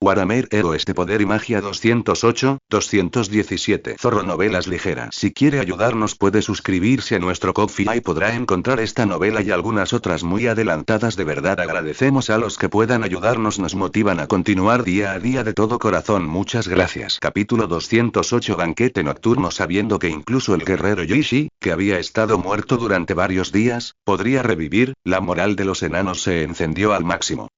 Warhammer Heroes de Poder y Magia 208, 217. Zorro Novelas Ligeras. Si quiere ayudarnos puede suscribirse a nuestro Ko-fi y podrá encontrar esta novela y algunas otras muy adelantadas. De verdad agradecemos a los que puedan ayudarnos, nos motivan a continuar día a día de todo corazón. Muchas gracias. Capítulo 208. Banquete nocturno. Sabiendo que incluso el guerrero Yishi, que había estado muerto durante varios días, podría revivir, la moral de los enanos se encendió al máximo.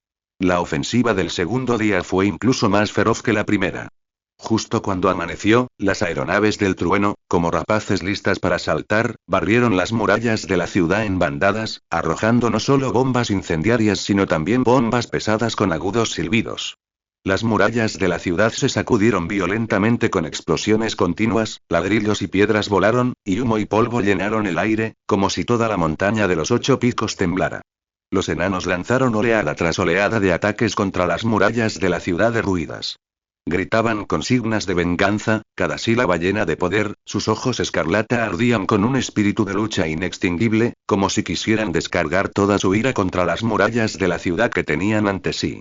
La ofensiva del segundo día fue incluso más feroz que la primera. Justo cuando amaneció, las aeronaves del trueno, como rapaces listas para saltar, barrieron las murallas de la ciudad en bandadas, arrojando no solo bombas incendiarias sino también bombas pesadas con agudos silbidos. Las murallas de la ciudad se sacudieron violentamente con explosiones continuas, ladrillos y piedras volaron, y humo y polvo llenaron el aire, como si toda la montaña de los 8 picos temblara. Los enanos lanzaron oleada tras oleada de ataques contra las murallas de la ciudad derruidas. Gritaban consignas de venganza, cada sílaba llena de poder, sus ojos escarlata ardían con un espíritu de lucha inextinguible, como si quisieran descargar toda su ira contra las murallas de la ciudad que tenían ante sí.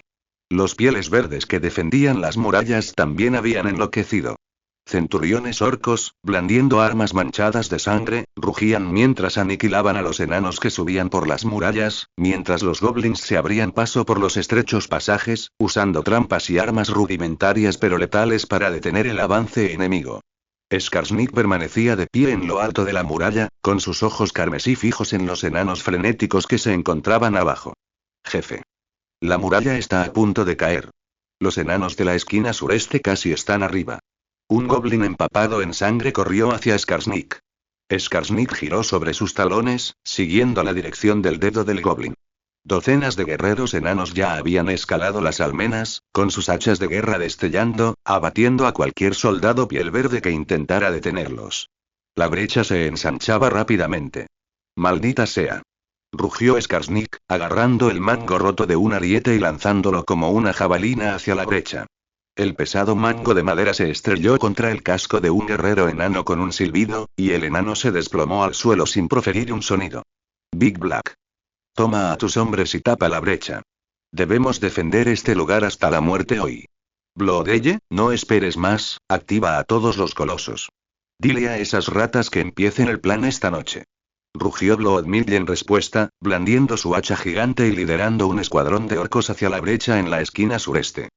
Los pieles verdes que defendían las murallas también habían enloquecido. Centuriones orcos, blandiendo armas manchadas de sangre, rugían mientras aniquilaban a los enanos que subían por las murallas, mientras los goblins se abrían paso por los estrechos pasajes, usando trampas y armas rudimentarias pero letales para detener el avance enemigo. Skarsnik permanecía de pie en lo alto de la muralla, con sus ojos carmesí fijos en los enanos frenéticos que se encontraban abajo. Jefe. La muralla está a punto de caer. Los enanos de la esquina sureste casi están arriba. Un goblin empapado en sangre corrió hacia Skarsnik. Skarsnik giró sobre sus talones, siguiendo la dirección del dedo del goblin. Docenas de guerreros enanos ya habían escalado las almenas, con sus hachas de guerra destellando, abatiendo a cualquier soldado piel verde que intentara detenerlos. La brecha se ensanchaba rápidamente. ¡Maldita sea! Rugió Skarsnik, agarrando el mango roto de un ariete y lanzándolo como una jabalina hacia la brecha. El pesado mango de madera se estrelló contra el casco de un guerrero enano con un silbido, y el enano se desplomó al suelo sin proferir un sonido. Big Black. Toma a tus hombres y tapa la brecha. Debemos defender este lugar hasta la muerte hoy. Bloodelle, no esperes más, activa a todos los colosos. Dile a esas ratas que empiecen el plan esta noche. Rugió Bloodmill en respuesta, blandiendo su hacha gigante y liderando un escuadrón de orcos hacia la brecha en la esquina sureste.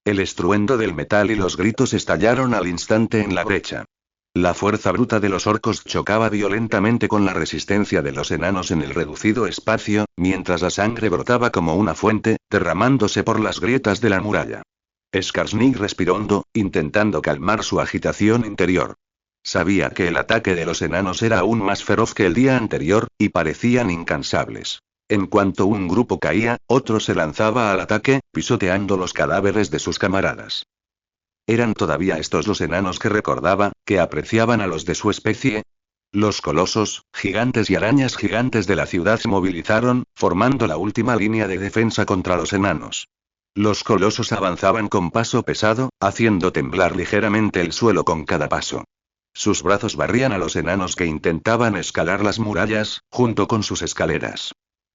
El estruendo del metal y los gritos estallaron al instante en la brecha. La fuerza bruta de los orcos chocaba violentamente con la resistencia de los enanos en el reducido espacio, mientras la sangre brotaba como una fuente, derramándose por las grietas de la muralla. Skarsnik respiró hondo, intentando calmar su agitación interior. Sabía que el ataque de los enanos era aún más feroz que el día anterior, y parecían incansables. En cuanto un grupo caía, otro se lanzaba al ataque, pisoteando los cadáveres de sus camaradas. ¿Eran todavía estos los enanos que recordaba, que apreciaban a los de su especie? Los colosos, gigantes y arañas gigantes de la ciudad se movilizaron, formando la última línea de defensa contra los enanos. Los colosos avanzaban con paso pesado, haciendo temblar ligeramente el suelo con cada paso. Sus brazos barrían a los enanos que intentaban escalar las murallas, junto con sus escaleras.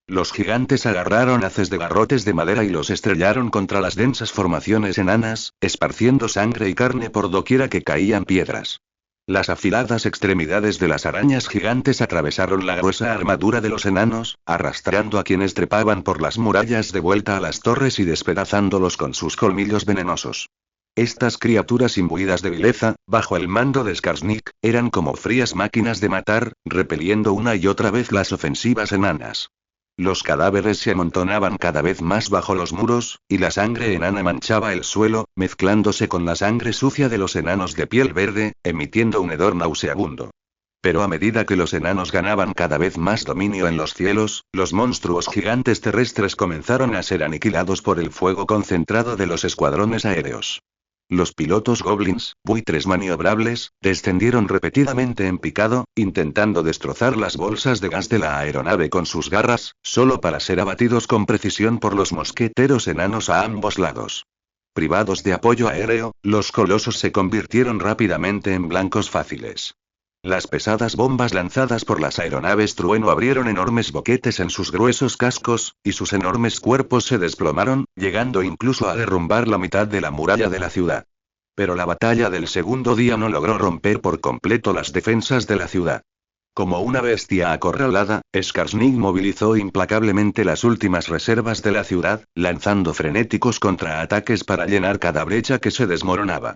Los gigantes agarraron haces de garrotes de madera y los estrellaron contra las densas formaciones enanas, esparciendo sangre y carne por doquiera que caían piedras. Las afiladas extremidades de las arañas gigantes atravesaron la gruesa armadura de los enanos, arrastrando a quienes trepaban por las murallas de vuelta a las torres y despedazándolos con sus colmillos venenosos. Estas criaturas imbuidas de vileza, bajo el mando de Skarsnik, eran como frías máquinas de matar, repeliendo una y otra vez las ofensivas enanas. Los cadáveres se amontonaban cada vez más bajo los muros, y la sangre enana manchaba el suelo, mezclándose con la sangre sucia de los enanos de piel verde, emitiendo un hedor nauseabundo. Pero a medida que los enanos ganaban cada vez más dominio en los cielos, los monstruos gigantes terrestres comenzaron a ser aniquilados por el fuego concentrado de los escuadrones aéreos. Los pilotos goblins, buitres maniobrables, descendieron repetidamente en picado, intentando destrozar las bolsas de gas de la aeronave con sus garras, solo para ser abatidos con precisión por los mosqueteros enanos a ambos lados. Privados de apoyo aéreo, los colosos se convirtieron rápidamente en blancos fáciles. Las pesadas bombas lanzadas por las aeronaves trueno abrieron enormes boquetes en sus gruesos cascos, y sus enormes cuerpos se desplomaron, llegando incluso a derrumbar la mitad de la muralla de la ciudad. Pero la batalla del segundo día no logró romper por completo las defensas de la ciudad. Como una bestia acorralada, Skarsnik movilizó implacablemente las últimas reservas de la ciudad, lanzando frenéticos contraataques para llenar cada brecha que se desmoronaba.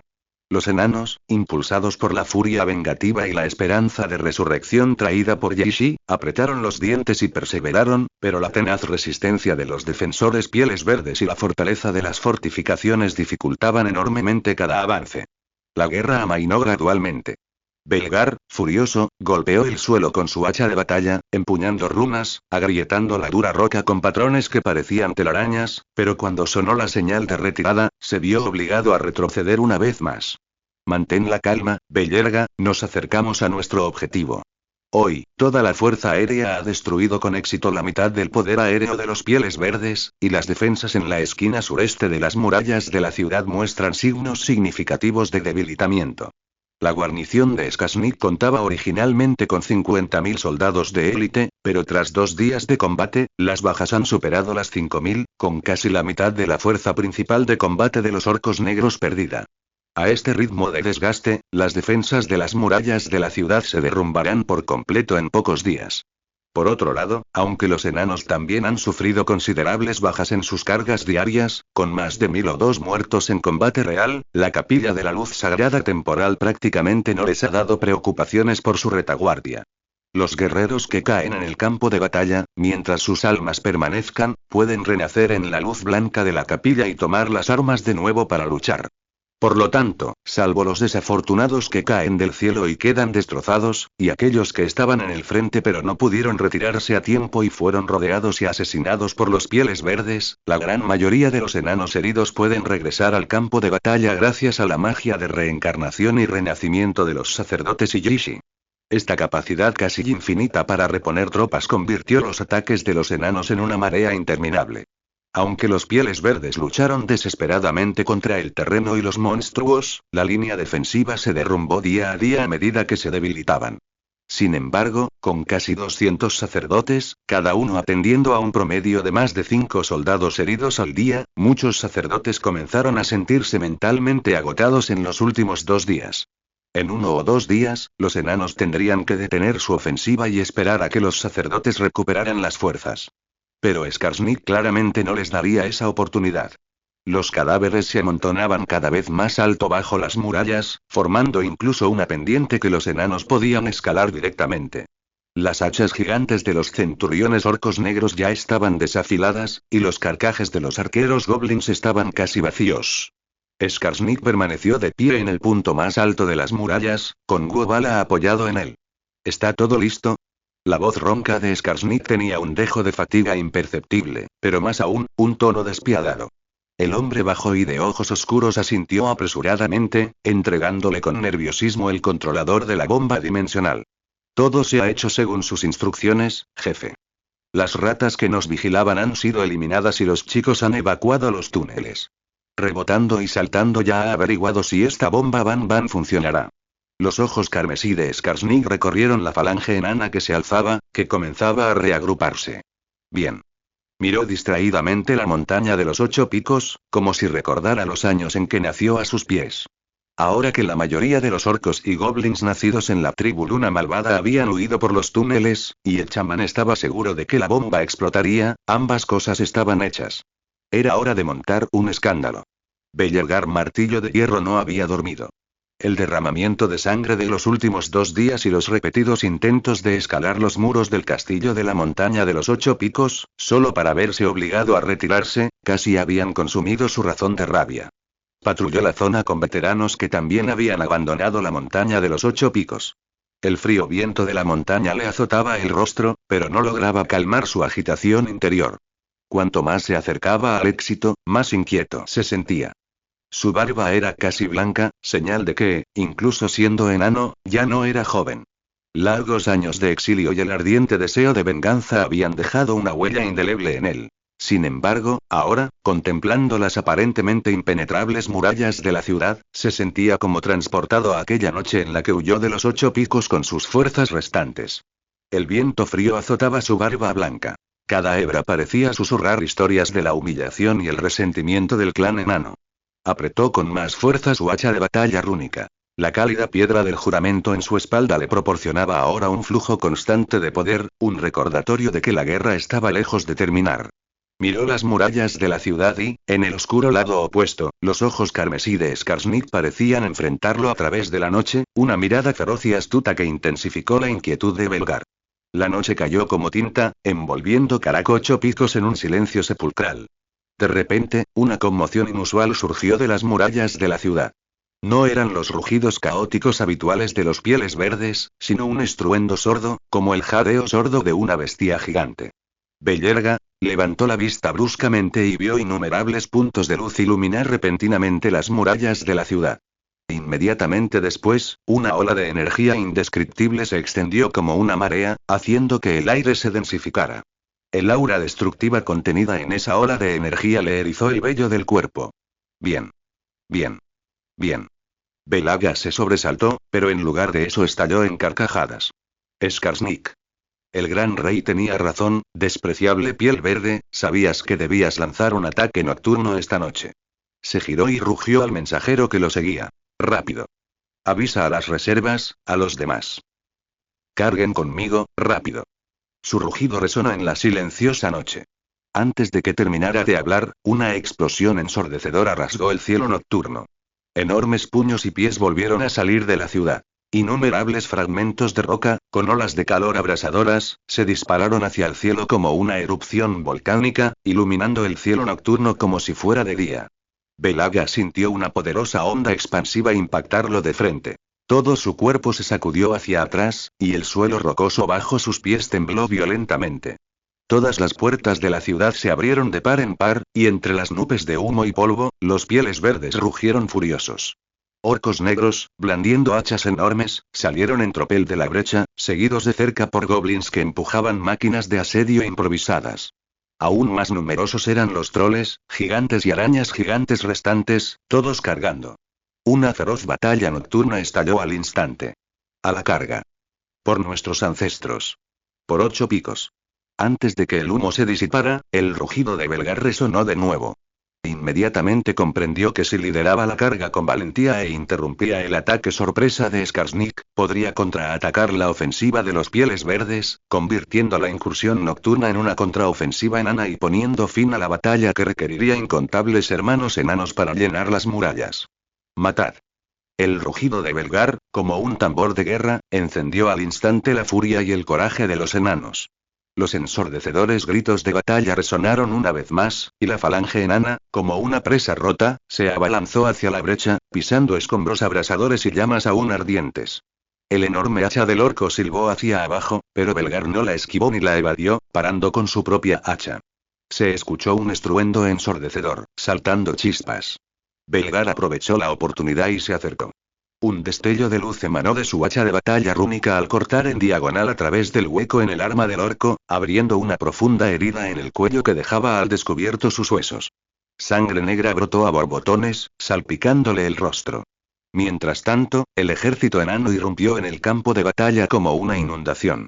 Los enanos, impulsados por la furia vengativa y la esperanza de resurrección traída por Yishi, apretaron los dientes y perseveraron, pero la tenaz resistencia de los defensores pieles verdes y la fortaleza de las fortificaciones dificultaban enormemente cada avance. La guerra amainó gradualmente. Belgar, furioso, golpeó el suelo con su hacha de batalla, empuñando runas, agrietando la dura roca con patrones que parecían telarañas, pero cuando sonó la señal de retirada, se vio obligado a retroceder una vez más. Mantén la calma, Bellerga, nos acercamos a nuestro objetivo. Hoy, toda la fuerza aérea ha destruido con éxito la mitad del poder aéreo de los pieles verdes, y las defensas en la esquina sureste de las murallas de la ciudad muestran signos significativos de debilitamiento. La guarnición de Skarsnik contaba originalmente con 50.000 soldados de élite, pero tras 2 días de combate, las bajas han superado las 5.000, con casi la mitad de la fuerza principal de combate de los orcos negros perdida. A este ritmo de desgaste, las defensas de las murallas de la ciudad se derrumbarán por completo en pocos días. Por otro lado, aunque los enanos también han sufrido considerables bajas en sus cargas diarias, con más de 1.000 o 2 muertos en combate real, la capilla de la luz sagrada temporal prácticamente no les ha dado preocupaciones por su retaguardia. Los guerreros que caen en el campo de batalla, mientras sus almas permanezcan, pueden renacer en la luz blanca de la capilla y tomar las armas de nuevo para luchar. Por lo tanto, salvo los desafortunados que caen del cielo y quedan destrozados, y aquellos que estaban en el frente pero no pudieron retirarse a tiempo y fueron rodeados y asesinados por los pieles verdes, la gran mayoría de los enanos heridos pueden regresar al campo de batalla gracias a la magia de reencarnación y renacimiento de los sacerdotes y Yishi. Esta capacidad casi infinita para reponer tropas convirtió los ataques de los enanos en una marea interminable. Aunque los pieles verdes lucharon desesperadamente contra el terreno y los monstruos, la línea defensiva se derrumbó día a día a medida que se debilitaban. Sin embargo, con casi 200 sacerdotes, cada uno atendiendo a un promedio de más de 5 soldados heridos al día, muchos sacerdotes comenzaron a sentirse mentalmente agotados en los últimos 2 días. En 1 o 2 días, los enanos tendrían que detener su ofensiva y esperar a que los sacerdotes recuperaran las fuerzas. Pero Skarsnik claramente no les daría esa oportunidad. Los cadáveres se amontonaban cada vez más alto bajo las murallas, formando incluso una pendiente que los enanos podían escalar directamente. Las hachas gigantes de los centuriones orcos negros ya estaban desafiladas, y los carcajes de los arqueros goblins estaban casi vacíos. Skarsnik permaneció de pie en el punto más alto de las murallas, con Guobala apoyado en él. ¿Está todo listo? La voz ronca de Skarsnik tenía un dejo de fatiga imperceptible, pero más aún, un tono despiadado. El hombre bajo y de ojos oscuros asintió apresuradamente, entregándole con nerviosismo el controlador de la bomba dimensional. Todo se ha hecho según sus instrucciones, jefe. Las ratas que nos vigilaban han sido eliminadas y los chicos han evacuado los túneles. Rebotando y saltando ya ha averiguado si esta bomba Van funcionará. Los ojos carmesí de Skarsnik recorrieron la falange enana que se alzaba, que comenzaba a reagruparse. Bien. Miró distraídamente la montaña de los 8 picos, como si recordara los años en que nació a sus pies. Ahora que la mayoría de los orcos y goblins nacidos en la tribu Luna Malvada habían huido por los túneles, y el chamán estaba seguro de que la bomba explotaría, ambas cosas estaban hechas. Era hora de montar un escándalo. Bellergar Martillo de Hierro no había dormido. El derramamiento de sangre de los últimos 2 días y los repetidos intentos de escalar los muros del castillo de la montaña de los 8 picos, solo para verse obligado a retirarse, casi habían consumido su razón de rabia. Patrulló la zona con veteranos que también habían abandonado la montaña de los 8 picos. El frío viento de la montaña le azotaba el rostro, pero no lograba calmar su agitación interior. Cuanto más se acercaba al éxito, más inquieto se sentía. Su barba era casi blanca, señal de que, incluso siendo enano, ya no era joven. Largos años de exilio y el ardiente deseo de venganza habían dejado una huella indeleble en él. Sin embargo, ahora, contemplando las aparentemente impenetrables murallas de la ciudad, se sentía como transportado a aquella noche en la que huyó de los 8 picos con sus fuerzas restantes. El viento frío azotaba su barba blanca. Cada hebra parecía susurrar historias de la humillación y el resentimiento del clan enano. Apretó con más fuerza su hacha de batalla rúnica. La cálida piedra del juramento en su espalda le proporcionaba ahora un flujo constante de poder, un recordatorio de que la guerra estaba lejos de terminar. Miró las murallas de la ciudad y, en el oscuro lado opuesto, los ojos carmesí de Skarsnik parecían enfrentarlo a través de la noche, una mirada feroz y astuta que intensificó la inquietud de Belgar. La noche cayó como tinta, envolviendo Caracocho Picos en un silencio sepulcral. De repente, una conmoción inusual surgió de las murallas de la ciudad. No eran los rugidos caóticos habituales de los pieles verdes, sino un estruendo sordo, como el jadeo sordo de una bestia gigante. Bellerga levantó la vista bruscamente y vio innumerables puntos de luz iluminar repentinamente las murallas de la ciudad. Inmediatamente después, una ola de energía indescriptible se extendió como una marea, haciendo que el aire se densificara. El aura destructiva contenida en esa ola de energía le erizó el vello del cuerpo. Bien. Bien. Bien. Belaga se sobresaltó, pero en lugar de eso estalló en carcajadas. Skarsnik. El gran rey tenía razón, despreciable piel verde, sabías que debías lanzar un ataque nocturno esta noche. Se giró y rugió al mensajero que lo seguía. Rápido. Avisa a las reservas, a los demás. Carguen conmigo, rápido. Su rugido resonó en la silenciosa noche. Antes de que terminara de hablar, una explosión ensordecedora rasgó el cielo nocturno. Enormes puños y pies volvieron a salir de la ciudad. Innumerables fragmentos de roca, con olas de calor abrasadoras, se dispararon hacia el cielo como una erupción volcánica, iluminando el cielo nocturno como si fuera de día. Belaga sintió una poderosa onda expansiva impactarlo de frente. Todo su cuerpo se sacudió hacia atrás, y el suelo rocoso bajo sus pies tembló violentamente. Todas las puertas de la ciudad se abrieron de par en par, y entre las nubes de humo y polvo, los pieles verdes rugieron furiosos. Orcos negros, blandiendo hachas enormes, salieron en tropel de la brecha, seguidos de cerca por goblins que empujaban máquinas de asedio improvisadas. Aún más numerosos eran los troles, gigantes y arañas gigantes restantes, todos cargando. Una feroz batalla nocturna estalló al instante. A la carga. Por nuestros ancestros. Por 8 picos. Antes de que el humo se disipara, el rugido de Belgar resonó de nuevo. Inmediatamente comprendió que si lideraba la carga con valentía e interrumpía el ataque sorpresa de Skarsnik, podría contraatacar la ofensiva de los pieles verdes, convirtiendo la incursión nocturna en una contraofensiva enana y poniendo fin a la batalla que requeriría incontables hermanos enanos para llenar las murallas. Matad. El rugido de Belgar, como un tambor de guerra, encendió al instante la furia y el coraje de los enanos. Los ensordecedores gritos de batalla resonaron una vez más, y la falange enana, como una presa rota, se abalanzó hacia la brecha, pisando escombros abrasadores y llamas aún ardientes. El enorme hacha del orco silbó hacia abajo, pero Belgar no la esquivó ni la evadió, parando con su propia hacha. Se escuchó un estruendo ensordecedor, saltando chispas. Belgar aprovechó la oportunidad y se acercó. Un destello de luz emanó de su hacha de batalla rúnica al cortar en diagonal a través del hueco en el arma del orco, abriendo una profunda herida en el cuello que dejaba al descubierto sus huesos. Sangre negra brotó a borbotones, salpicándole el rostro. Mientras tanto, el ejército enano irrumpió en el campo de batalla como una inundación.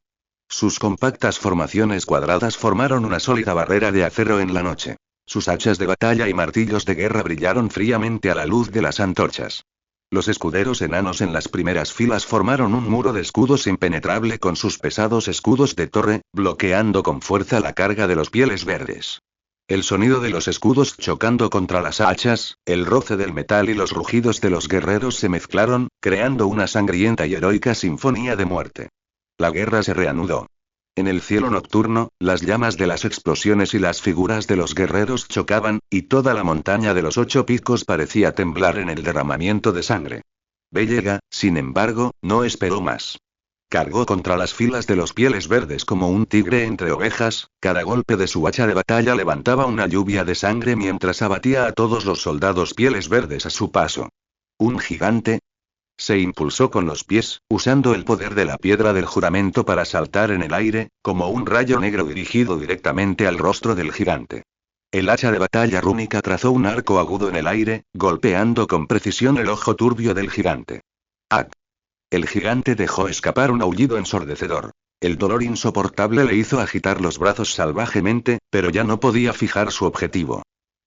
Sus compactas formaciones cuadradas formaron una sólida barrera de acero en la noche. Sus hachas de batalla y martillos de guerra brillaron fríamente a la luz de las antorchas. Los escuderos enanos en las primeras filas formaron un muro de escudos impenetrable con sus pesados escudos de torre, bloqueando con fuerza la carga de los pieles verdes. El sonido de los escudos chocando contra las hachas, el roce del metal y los rugidos de los guerreros se mezclaron, creando una sangrienta y heroica sinfonía de muerte. La guerra se reanudó. En el cielo nocturno, las llamas de las explosiones y las figuras de los guerreros chocaban, y toda la montaña de los 8 picos parecía temblar en el derramamiento de sangre. Bellega, sin embargo, no esperó más. Cargó contra las filas de los pieles verdes como un tigre entre ovejas, cada golpe de su hacha de batalla levantaba una lluvia de sangre mientras abatía a todos los soldados pieles verdes a su paso. Un gigante. Se impulsó con los pies, usando el poder de la piedra del juramento para saltar en el aire, como un rayo negro dirigido directamente al rostro del gigante. El hacha de batalla rúnica trazó un arco agudo en el aire, golpeando con precisión el ojo turbio del gigante. ¡Ah! El gigante dejó escapar un aullido ensordecedor. El dolor insoportable le hizo agitar los brazos salvajemente, pero ya no podía fijar su objetivo.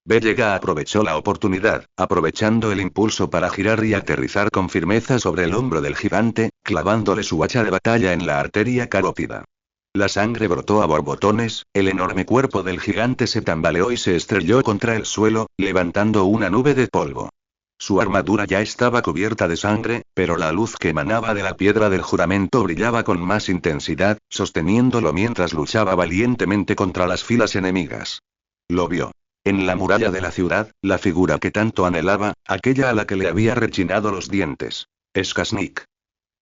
Bellega aprovechó la oportunidad, aprovechando el impulso para girar y aterrizar con firmeza sobre el hombro del gigante, clavándole su hacha de batalla en la arteria carótida. La sangre brotó a borbotones, el enorme cuerpo del gigante se tambaleó y se estrelló contra el suelo, levantando una nube de polvo. Su armadura ya estaba cubierta de sangre, pero la luz que emanaba de la piedra del juramento brillaba con más intensidad, sosteniéndolo mientras luchaba valientemente contra las filas enemigas. Lo vio. En la muralla de la ciudad, la figura que tanto anhelaba, aquella a la que le había rechinado los dientes. Skasnik.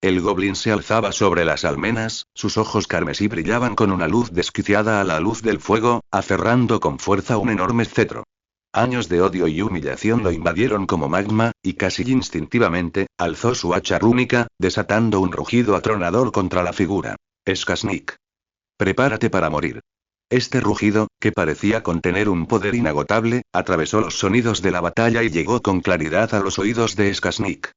El goblin se alzaba sobre las almenas, sus ojos carmesí brillaban con una luz desquiciada a la luz del fuego, aferrando con fuerza un enorme cetro. Años de odio y humillación lo invadieron como magma, y casi instintivamente, alzó su hacha rúnica, desatando un rugido atronador contra la figura. Skasnik. Prepárate para morir. Este rugido, que parecía contener un poder inagotable, atravesó los sonidos de la batalla y llegó con claridad a los oídos de Skasnik.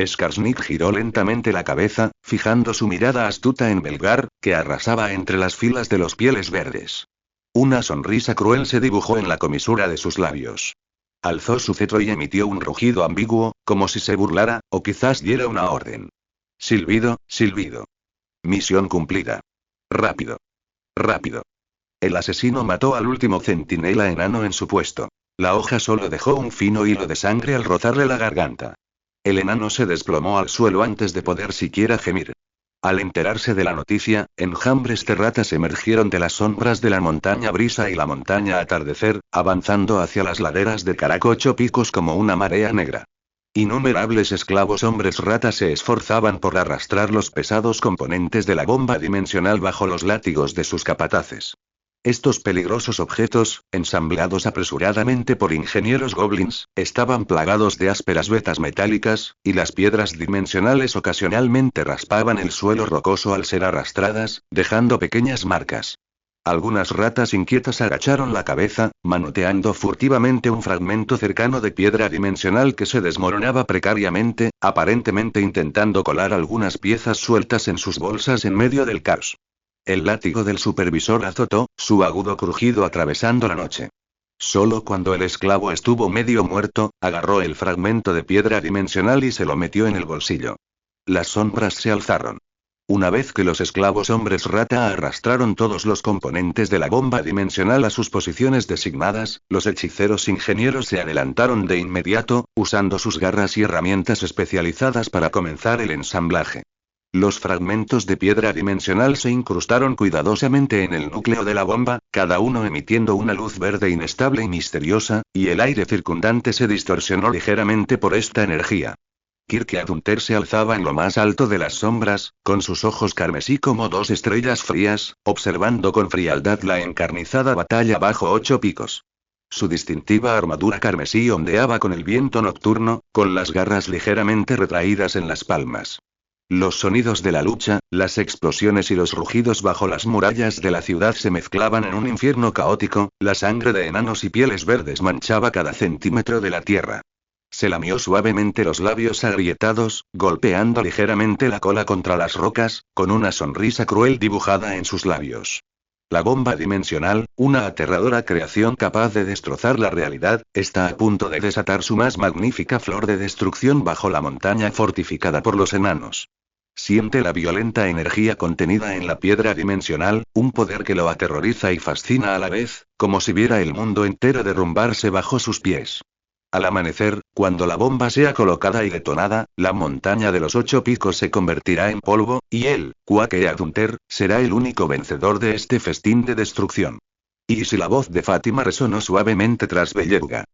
Skasnik giró lentamente la cabeza, fijando su mirada astuta en Belgar, que arrasaba entre las filas de los pieles verdes. Una sonrisa cruel se dibujó en la comisura de sus labios. Alzó su cetro y emitió un rugido ambiguo, como si se burlara, o quizás diera una orden. Silbido, silbido. Misión cumplida. Rápido. Rápido. El asesino mató al último centinela enano en su puesto. La hoja solo dejó un fino hilo de sangre al rozarle la garganta. El enano se desplomó al suelo antes de poder siquiera gemir. Al enterarse de la noticia, enjambres de ratas emergieron de las sombras de la montaña Brisa y la montaña Atardecer, avanzando hacia las laderas de Caracocho Picos como una marea negra. Innumerables esclavos hombres ratas se esforzaban por arrastrar los pesados componentes de la bomba dimensional bajo los látigos de sus capataces. Estos peligrosos objetos, ensamblados apresuradamente por ingenieros goblins, estaban plagados de ásperas vetas metálicas, y las piedras dimensionales ocasionalmente raspaban el suelo rocoso al ser arrastradas, dejando pequeñas marcas. Algunas ratas inquietas agacharon la cabeza, manoteando furtivamente un fragmento cercano de piedra dimensional que se desmoronaba precariamente, aparentemente intentando colar algunas piezas sueltas en sus bolsas en medio del caos. El látigo del supervisor azotó, su agudo crujido atravesando la noche. Solo cuando el esclavo estuvo medio muerto, agarró el fragmento de piedra dimensional y se lo metió en el bolsillo. Las sombras se alzaron. Una vez que los esclavos hombres rata arrastraron todos los componentes de la bomba dimensional a sus posiciones designadas, los hechiceros ingenieros se adelantaron de inmediato, usando sus garras y herramientas especializadas para comenzar el ensamblaje. Los fragmentos de piedra dimensional se incrustaron cuidadosamente en el núcleo de la bomba, cada uno emitiendo una luz verde inestable y misteriosa, y el aire circundante se distorsionó ligeramente por esta energía. Kirk Adunter se alzaba en lo más alto de las sombras, con sus ojos carmesí como dos estrellas frías, observando con frialdad la encarnizada batalla bajo 8 picos. Su distintiva armadura carmesí ondeaba con el viento nocturno, con las garras ligeramente retraídas en las palmas. Los sonidos de la lucha, las explosiones y los rugidos bajo las murallas de la ciudad se mezclaban en un infierno caótico, la sangre de enanos y pieles verdes manchaba cada centímetro de la tierra. Se lamió suavemente los labios agrietados, golpeando ligeramente la cola contra las rocas, con una sonrisa cruel dibujada en sus labios. La bomba dimensional, una aterradora creación capaz de destrozar la realidad, está a punto de desatar su más magnífica flor de destrucción bajo la montaña fortificada por los enanos. Siente la violenta energía contenida en la piedra dimensional, un poder que lo aterroriza y fascina a la vez, como si viera el mundo entero derrumbarse bajo sus pies. Al amanecer, cuando la bomba sea colocada y detonada, la montaña de los 8 picos se convertirá en polvo, y él, Quake Adunter, será el único vencedor de este festín de destrucción. Y si la voz de Fátima resonó suavemente tras Bellerga.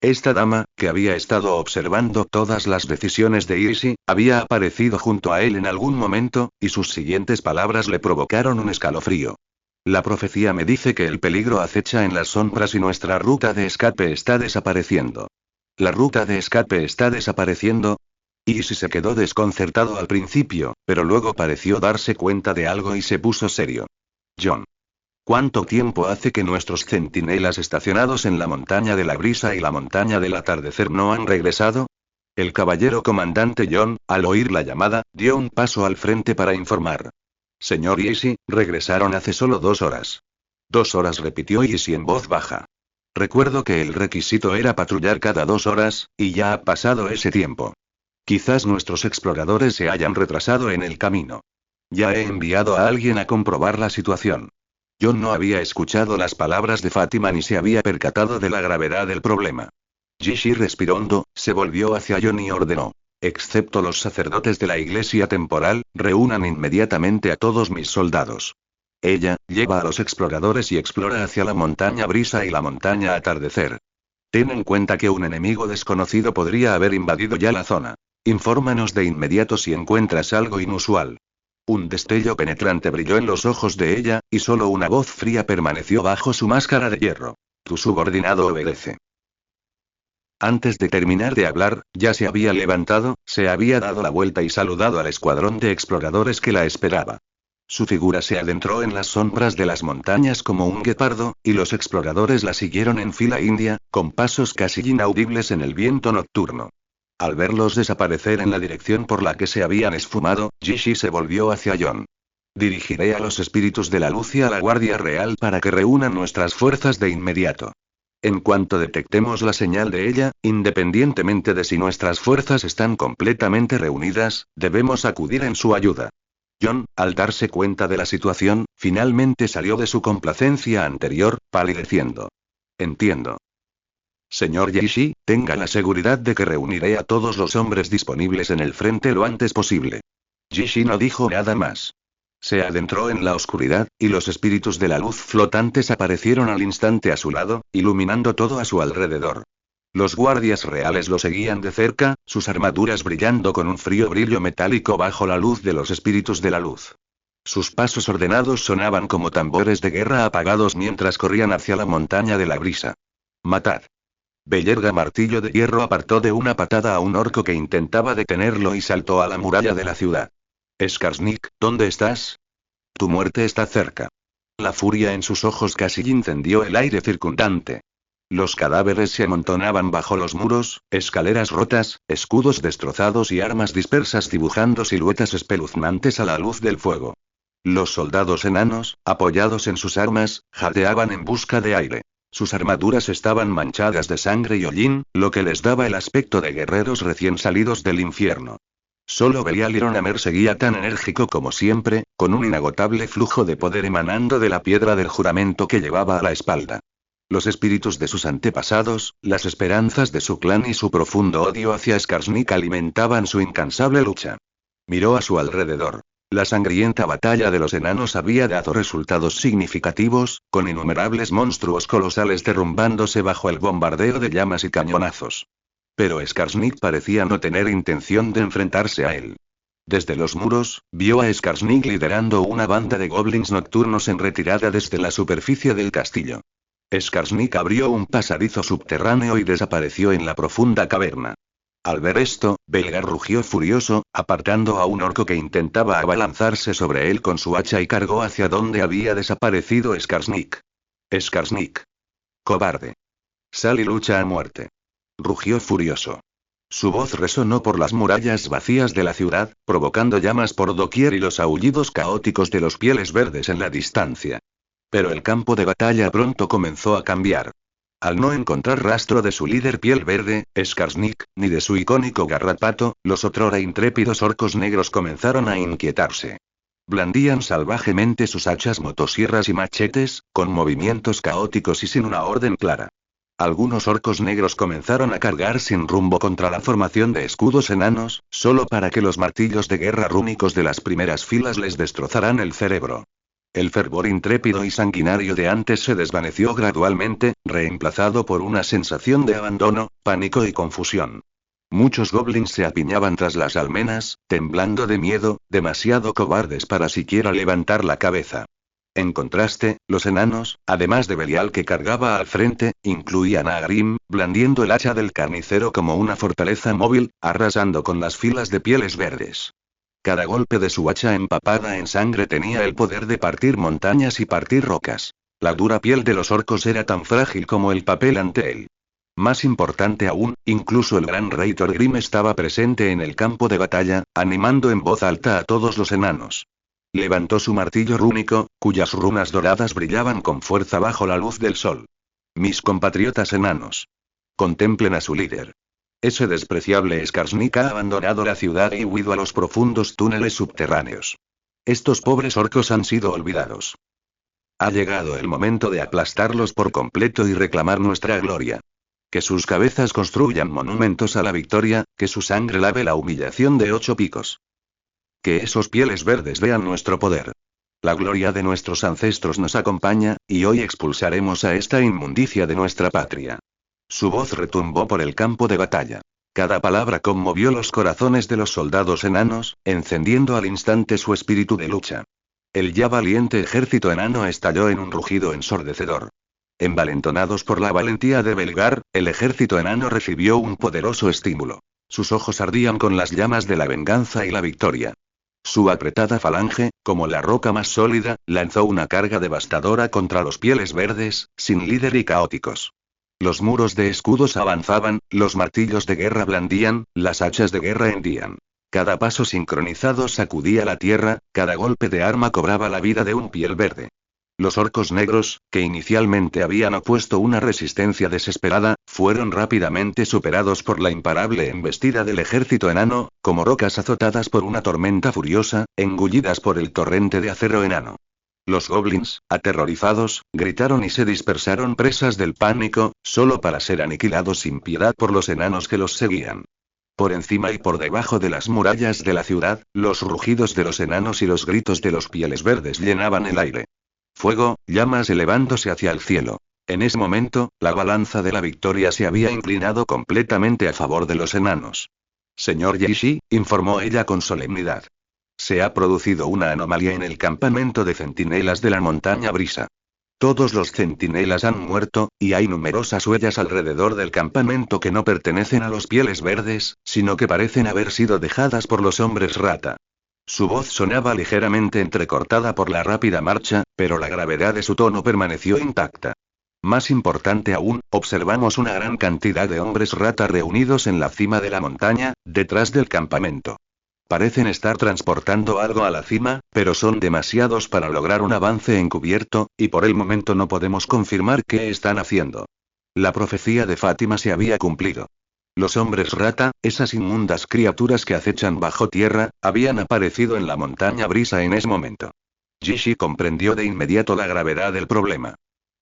Esta dama, que había estado observando todas las decisiones de Irisi, había aparecido junto a él en algún momento, y sus siguientes palabras le provocaron un escalofrío. La profecía me dice que el peligro acecha en las sombras y nuestra ruta de escape está desapareciendo. ¿La ruta de escape está desapareciendo? Irisi se quedó desconcertado al principio, pero luego pareció darse cuenta de algo y se puso serio. John. ¿Cuánto tiempo hace que nuestros centinelas estacionados en la montaña de la brisa y la montaña del atardecer no han regresado? El caballero comandante John, al oír la llamada, dio un paso al frente para informar. Señor Easy, regresaron hace solo 2 horas. 2 horas, repitió Easy en voz baja. Recuerdo que el requisito era patrullar cada 2 horas, y ya ha pasado ese tiempo. Quizás nuestros exploradores se hayan retrasado en el camino. Ya he enviado a alguien a comprobar la situación. John no había escuchado las palabras de Fátima ni se había percatado de la gravedad del problema. Gishi respiró hondo, se volvió hacia John y ordenó. Excepto los sacerdotes de la iglesia temporal, reúnan inmediatamente a todos mis soldados. Ella, lleva a los exploradores y explora hacia la montaña brisa y la montaña atardecer. Ten en cuenta que un enemigo desconocido podría haber invadido ya la zona. Infórmanos de inmediato si encuentras algo inusual. Un destello penetrante brilló en los ojos de ella, y solo una voz fría permaneció bajo su máscara de hierro. Tu subordinado obedece. Antes de terminar de hablar, ya se había levantado, se había dado la vuelta y saludado al escuadrón de exploradores que la esperaba. Su figura se adentró en las sombras de las montañas como un guepardo, y los exploradores la siguieron en fila india, con pasos casi inaudibles en el viento nocturno. Al verlos desaparecer en la dirección por la que se habían esfumado, Gishi se volvió hacia John. Dirigiré a los espíritus de la luz y a la Guardia Real para que reúnan nuestras fuerzas de inmediato. En cuanto detectemos la señal de ella, independientemente de si nuestras fuerzas están completamente reunidas, debemos acudir en su ayuda. John, al darse cuenta de la situación, finalmente salió de su complacencia anterior, palideciendo. Entiendo. Señor Gishi, tenga la seguridad de que reuniré a todos los hombres disponibles en el frente lo antes posible. Gishi no dijo nada más. Se adentró en la oscuridad, y los espíritus de la luz flotantes aparecieron al instante a su lado, iluminando todo a su alrededor. Los guardias reales lo seguían de cerca, sus armaduras brillando con un frío brillo metálico bajo la luz de los espíritus de la luz. Sus pasos ordenados sonaban como tambores de guerra apagados mientras corrían hacia la montaña de la brisa. Matad. Bellerga Martillo de Hierro apartó de una patada a un orco que intentaba detenerlo y saltó a la muralla de la ciudad. Skarsnik, ¿dónde estás? Tu muerte está cerca. La furia en sus ojos casi incendió el aire circundante. Los cadáveres se amontonaban bajo los muros, escaleras rotas, escudos destrozados y armas dispersas dibujando siluetas espeluznantes a la luz del fuego. Los soldados enanos, apoyados en sus armas, jadeaban en busca de aire. Sus armaduras estaban manchadas de sangre y hollín, lo que les daba el aspecto de guerreros recién salidos del infierno. Solo Belial Ironamer seguía tan enérgico como siempre, con un inagotable flujo de poder emanando de la piedra del juramento que llevaba a la espalda. Los espíritus de sus antepasados, las esperanzas de su clan y su profundo odio hacia Skarsnik alimentaban su incansable lucha. Miró a su alrededor. La sangrienta batalla de los enanos había dado resultados significativos, con innumerables monstruos colosales derrumbándose bajo el bombardeo de llamas y cañonazos. Pero Skarsnik parecía no tener intención de enfrentarse a él. Desde los muros, vio a Skarsnik liderando una banda de goblins nocturnos en retirada desde la superficie del castillo. Skarsnik abrió un pasadizo subterráneo y desapareció en la profunda caverna. Al ver esto, Belgar rugió furioso, apartando a un orco que intentaba abalanzarse sobre él con su hacha y cargó hacia donde había desaparecido Skarsnik. Skarsnik. Cobarde. Sal y lucha a muerte. Rugió furioso. Su voz resonó por las murallas vacías de la ciudad, provocando llamas por doquier y los aullidos caóticos de los pieles verdes en la distancia. Pero el campo de batalla pronto comenzó a cambiar. Al no encontrar rastro de su líder piel verde, Skarsnik, ni de su icónico garrapato, los otrora intrépidos orcos negros comenzaron a inquietarse. Blandían salvajemente sus hachas, motosierras y machetes, con movimientos caóticos y sin una orden clara. Algunos orcos negros comenzaron a cargar sin rumbo contra la formación de escudos enanos, solo para que los martillos de guerra rúnicos de las primeras filas les destrozaran el cerebro. El fervor intrépido y sanguinario de antes se desvaneció gradualmente, reemplazado por una sensación de abandono, pánico y confusión. Muchos goblins se apiñaban tras las almenas, temblando de miedo, demasiado cobardes para siquiera levantar la cabeza. En contraste, los enanos, además de Belial que cargaba al frente, incluían a Grim, blandiendo el hacha del carnicero como una fortaleza móvil, arrasando con las filas de pieles verdes. Cada golpe de su hacha empapada en sangre tenía el poder de partir montañas y partir rocas. La dura piel de los orcos era tan frágil como el papel ante él. Más importante aún, incluso el gran rey Thorgrim estaba presente en el campo de batalla, animando en voz alta a todos los enanos. Levantó su martillo rúnico, cuyas runas doradas brillaban con fuerza bajo la luz del sol. Mis compatriotas enanos. Contemplen a su líder. Ese despreciable Skarsnik ha abandonado la ciudad y huido a los profundos túneles subterráneos. Estos pobres orcos han sido olvidados. Ha llegado el momento de aplastarlos por completo y reclamar nuestra gloria. Que sus cabezas construyan monumentos a la victoria, que su sangre lave la humillación de 8 picos. Que esos pieles verdes vean nuestro poder. La gloria de nuestros ancestros nos acompaña, y hoy expulsaremos a esta inmundicia de nuestra patria. Su voz retumbó por el campo de batalla. Cada palabra conmovió los corazones de los soldados enanos, encendiendo al instante su espíritu de lucha. El ya valiente ejército enano estalló en un rugido ensordecedor. Envalentonados por la valentía de Belgar, el ejército enano recibió un poderoso estímulo. Sus ojos ardían con las llamas de la venganza y la victoria. Su apretada falange, como la roca más sólida, lanzó una carga devastadora contra los pieles verdes, sin líder y caóticos. Los muros de escudos avanzaban, los martillos de guerra blandían, las hachas de guerra hendían. Cada paso sincronizado sacudía la tierra, cada golpe de arma cobraba la vida de un piel verde. Los orcos negros, que inicialmente habían opuesto una resistencia desesperada, fueron rápidamente superados por la imparable embestida del ejército enano, como rocas azotadas por una tormenta furiosa, engullidas por el torrente de acero enano. Los goblins, aterrorizados, gritaron y se dispersaron presas del pánico, solo para ser aniquilados sin piedad por los enanos que los seguían. Por encima y por debajo de las murallas de la ciudad, los rugidos de los enanos y los gritos de los pieles verdes llenaban el aire. Fuego, llamas elevándose hacia el cielo. En ese momento, la balanza de la victoria se había inclinado completamente a favor de los enanos. Señor Yishi, informó ella con solemnidad. Se ha producido una anomalía en el campamento de centinelas de la montaña Brisa. Todos los centinelas han muerto, y hay numerosas huellas alrededor del campamento que no pertenecen a los pieles verdes, sino que parecen haber sido dejadas por los hombres rata. Su voz sonaba ligeramente entrecortada por la rápida marcha, pero la gravedad de su tono permaneció intacta. Más importante aún, observamos una gran cantidad de hombres rata reunidos en la cima de la montaña, detrás del campamento. Parecen estar transportando algo a la cima, pero son demasiados para lograr un avance encubierto, y por el momento no podemos confirmar qué están haciendo. La profecía de Fátima se había cumplido. Los hombres rata, esas inmundas criaturas que acechan bajo tierra, habían aparecido en la montaña Brisa en ese momento. Yishi comprendió de inmediato la gravedad del problema.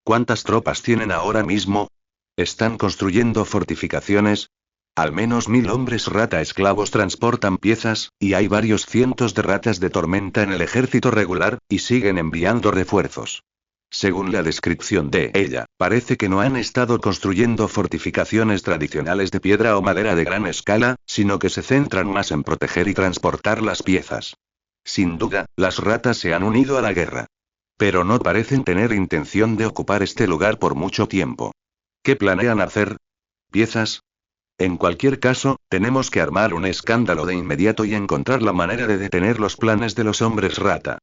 ¿Cuántas tropas tienen ahora mismo? ¿Están construyendo fortificaciones? Al menos 1000 hombres rata esclavos transportan piezas, y hay varios cientos de ratas de tormenta en el ejército regular, y siguen enviando refuerzos. Según la descripción de ella, parece que no han estado construyendo fortificaciones tradicionales de piedra o madera de gran escala, sino que se centran más en proteger y transportar las piezas. Sin duda, las ratas se han unido a la guerra. Pero no parecen tener intención de ocupar este lugar por mucho tiempo. ¿Qué planean hacer? ¿Piezas? En cualquier caso, tenemos que armar un escándalo de inmediato y encontrar la manera de detener los planes de los hombres rata.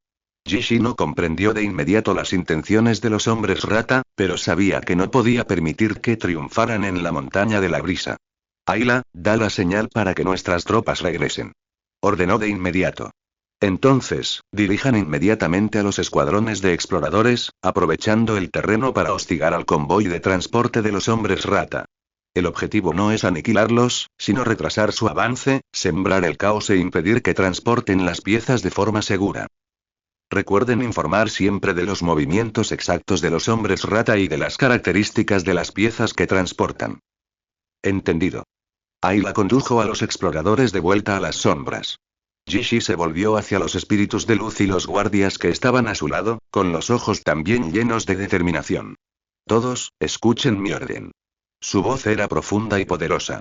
Yishi no comprendió de inmediato las intenciones de los hombres rata, pero sabía que no podía permitir que triunfaran en la montaña de la Brisa. Ayla, da la señal para que nuestras tropas regresen. Ordenó de inmediato. Entonces, dirijan inmediatamente a los escuadrones de exploradores, aprovechando el terreno para hostigar al convoy de transporte de los hombres rata. El objetivo no es aniquilarlos, sino retrasar su avance, sembrar el caos e impedir que transporten las piezas de forma segura. Recuerden informar siempre de los movimientos exactos de los hombres rata y de las características de las piezas que transportan. Entendido. Ayla condujo a los exploradores de vuelta a las sombras. Yishi se volvió hacia los espíritus de luz y los guardias que estaban a su lado, con los ojos también llenos de determinación. Todos, escuchen mi orden. Su voz era profunda y poderosa.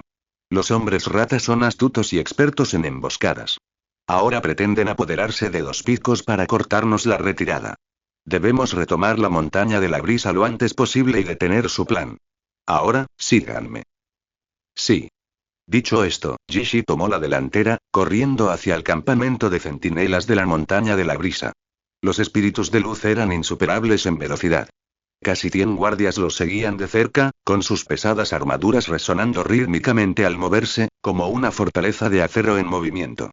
Los hombres rata son astutos y expertos en emboscadas. Ahora pretenden apoderarse de 2 picos para cortarnos la retirada. Debemos retomar la montaña de la Brisa lo antes posible y detener su plan. Ahora, síganme. Sí. Dicho esto, Yishi tomó la delantera, corriendo hacia el campamento de centinelas de la montaña de la Brisa. Los espíritus de luz eran insuperables en velocidad. Casi 100 guardias los seguían de cerca, con sus pesadas armaduras resonando rítmicamente al moverse, como una fortaleza de acero en movimiento.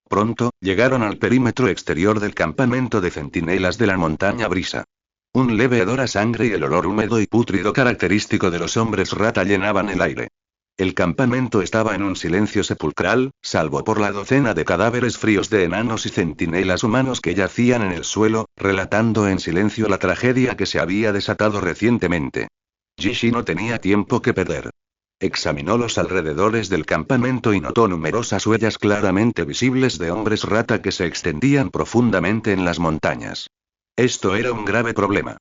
Pronto, llegaron al perímetro exterior del campamento de centinelas de la montaña Brisa. Un leve hedor a sangre y el olor húmedo y pútrido característico de los hombres rata llenaban el aire. El campamento estaba en un silencio sepulcral, salvo por la docena de cadáveres fríos de enanos y centinelas humanos que yacían en el suelo, relatando en silencio la tragedia que se había desatado recientemente. Jishi no tenía tiempo que perder. Examinó los alrededores del campamento y notó numerosas huellas claramente visibles de hombres rata que se extendían profundamente en las montañas. Esto era un grave problema.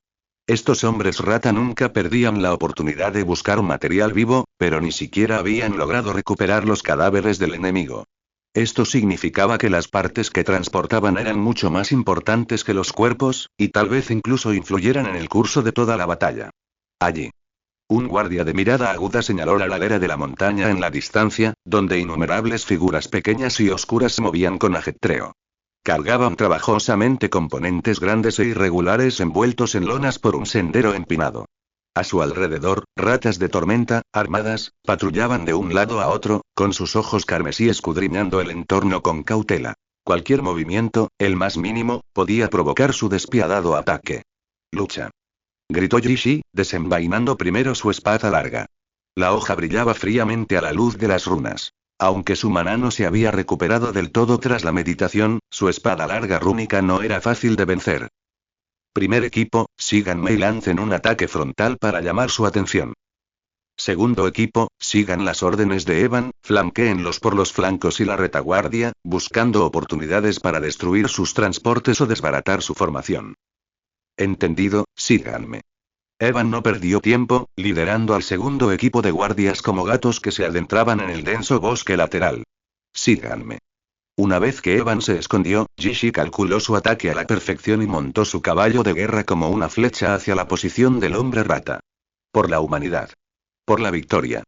Estos hombres rata nunca perdían la oportunidad de buscar material vivo, pero ni siquiera habían logrado recuperar los cadáveres del enemigo. Esto significaba que las partes que transportaban eran mucho más importantes que los cuerpos, y tal vez incluso influyeran en el curso de toda la batalla. Allí. Un guardia de mirada aguda señaló la ladera de la montaña en la distancia, donde innumerables figuras pequeñas y oscuras se movían con ajetreo. Cargaban trabajosamente componentes grandes e irregulares envueltos en lonas por un sendero empinado. A su alrededor, ratas de tormenta, armadas, patrullaban de un lado a otro, con sus ojos carmesí escudriñando el entorno con cautela. Cualquier movimiento, el más mínimo, podía provocar su despiadado ataque. ¡Lucha!, gritó Jishi, desenvainando primero su espada larga. La hoja brillaba fríamente a la luz de las runas. Aunque su maná no se había recuperado del todo tras la meditación, su espada larga rúnica no era fácil de vencer. Primer equipo, síganme y lancen un ataque frontal para llamar su atención. Segundo equipo, sigan las órdenes de Evan, flanquéenlos por los flancos y la retaguardia, buscando oportunidades para destruir sus transportes o desbaratar su formación. Entendido, síganme. Evan no perdió tiempo, liderando al segundo equipo de guardias como gatos que se adentraban en el denso bosque lateral. Síganme. Una vez que Evan se escondió, Jishi calculó su ataque a la perfección y montó su caballo de guerra como una flecha hacia la posición del hombre rata. Por la humanidad. Por la victoria.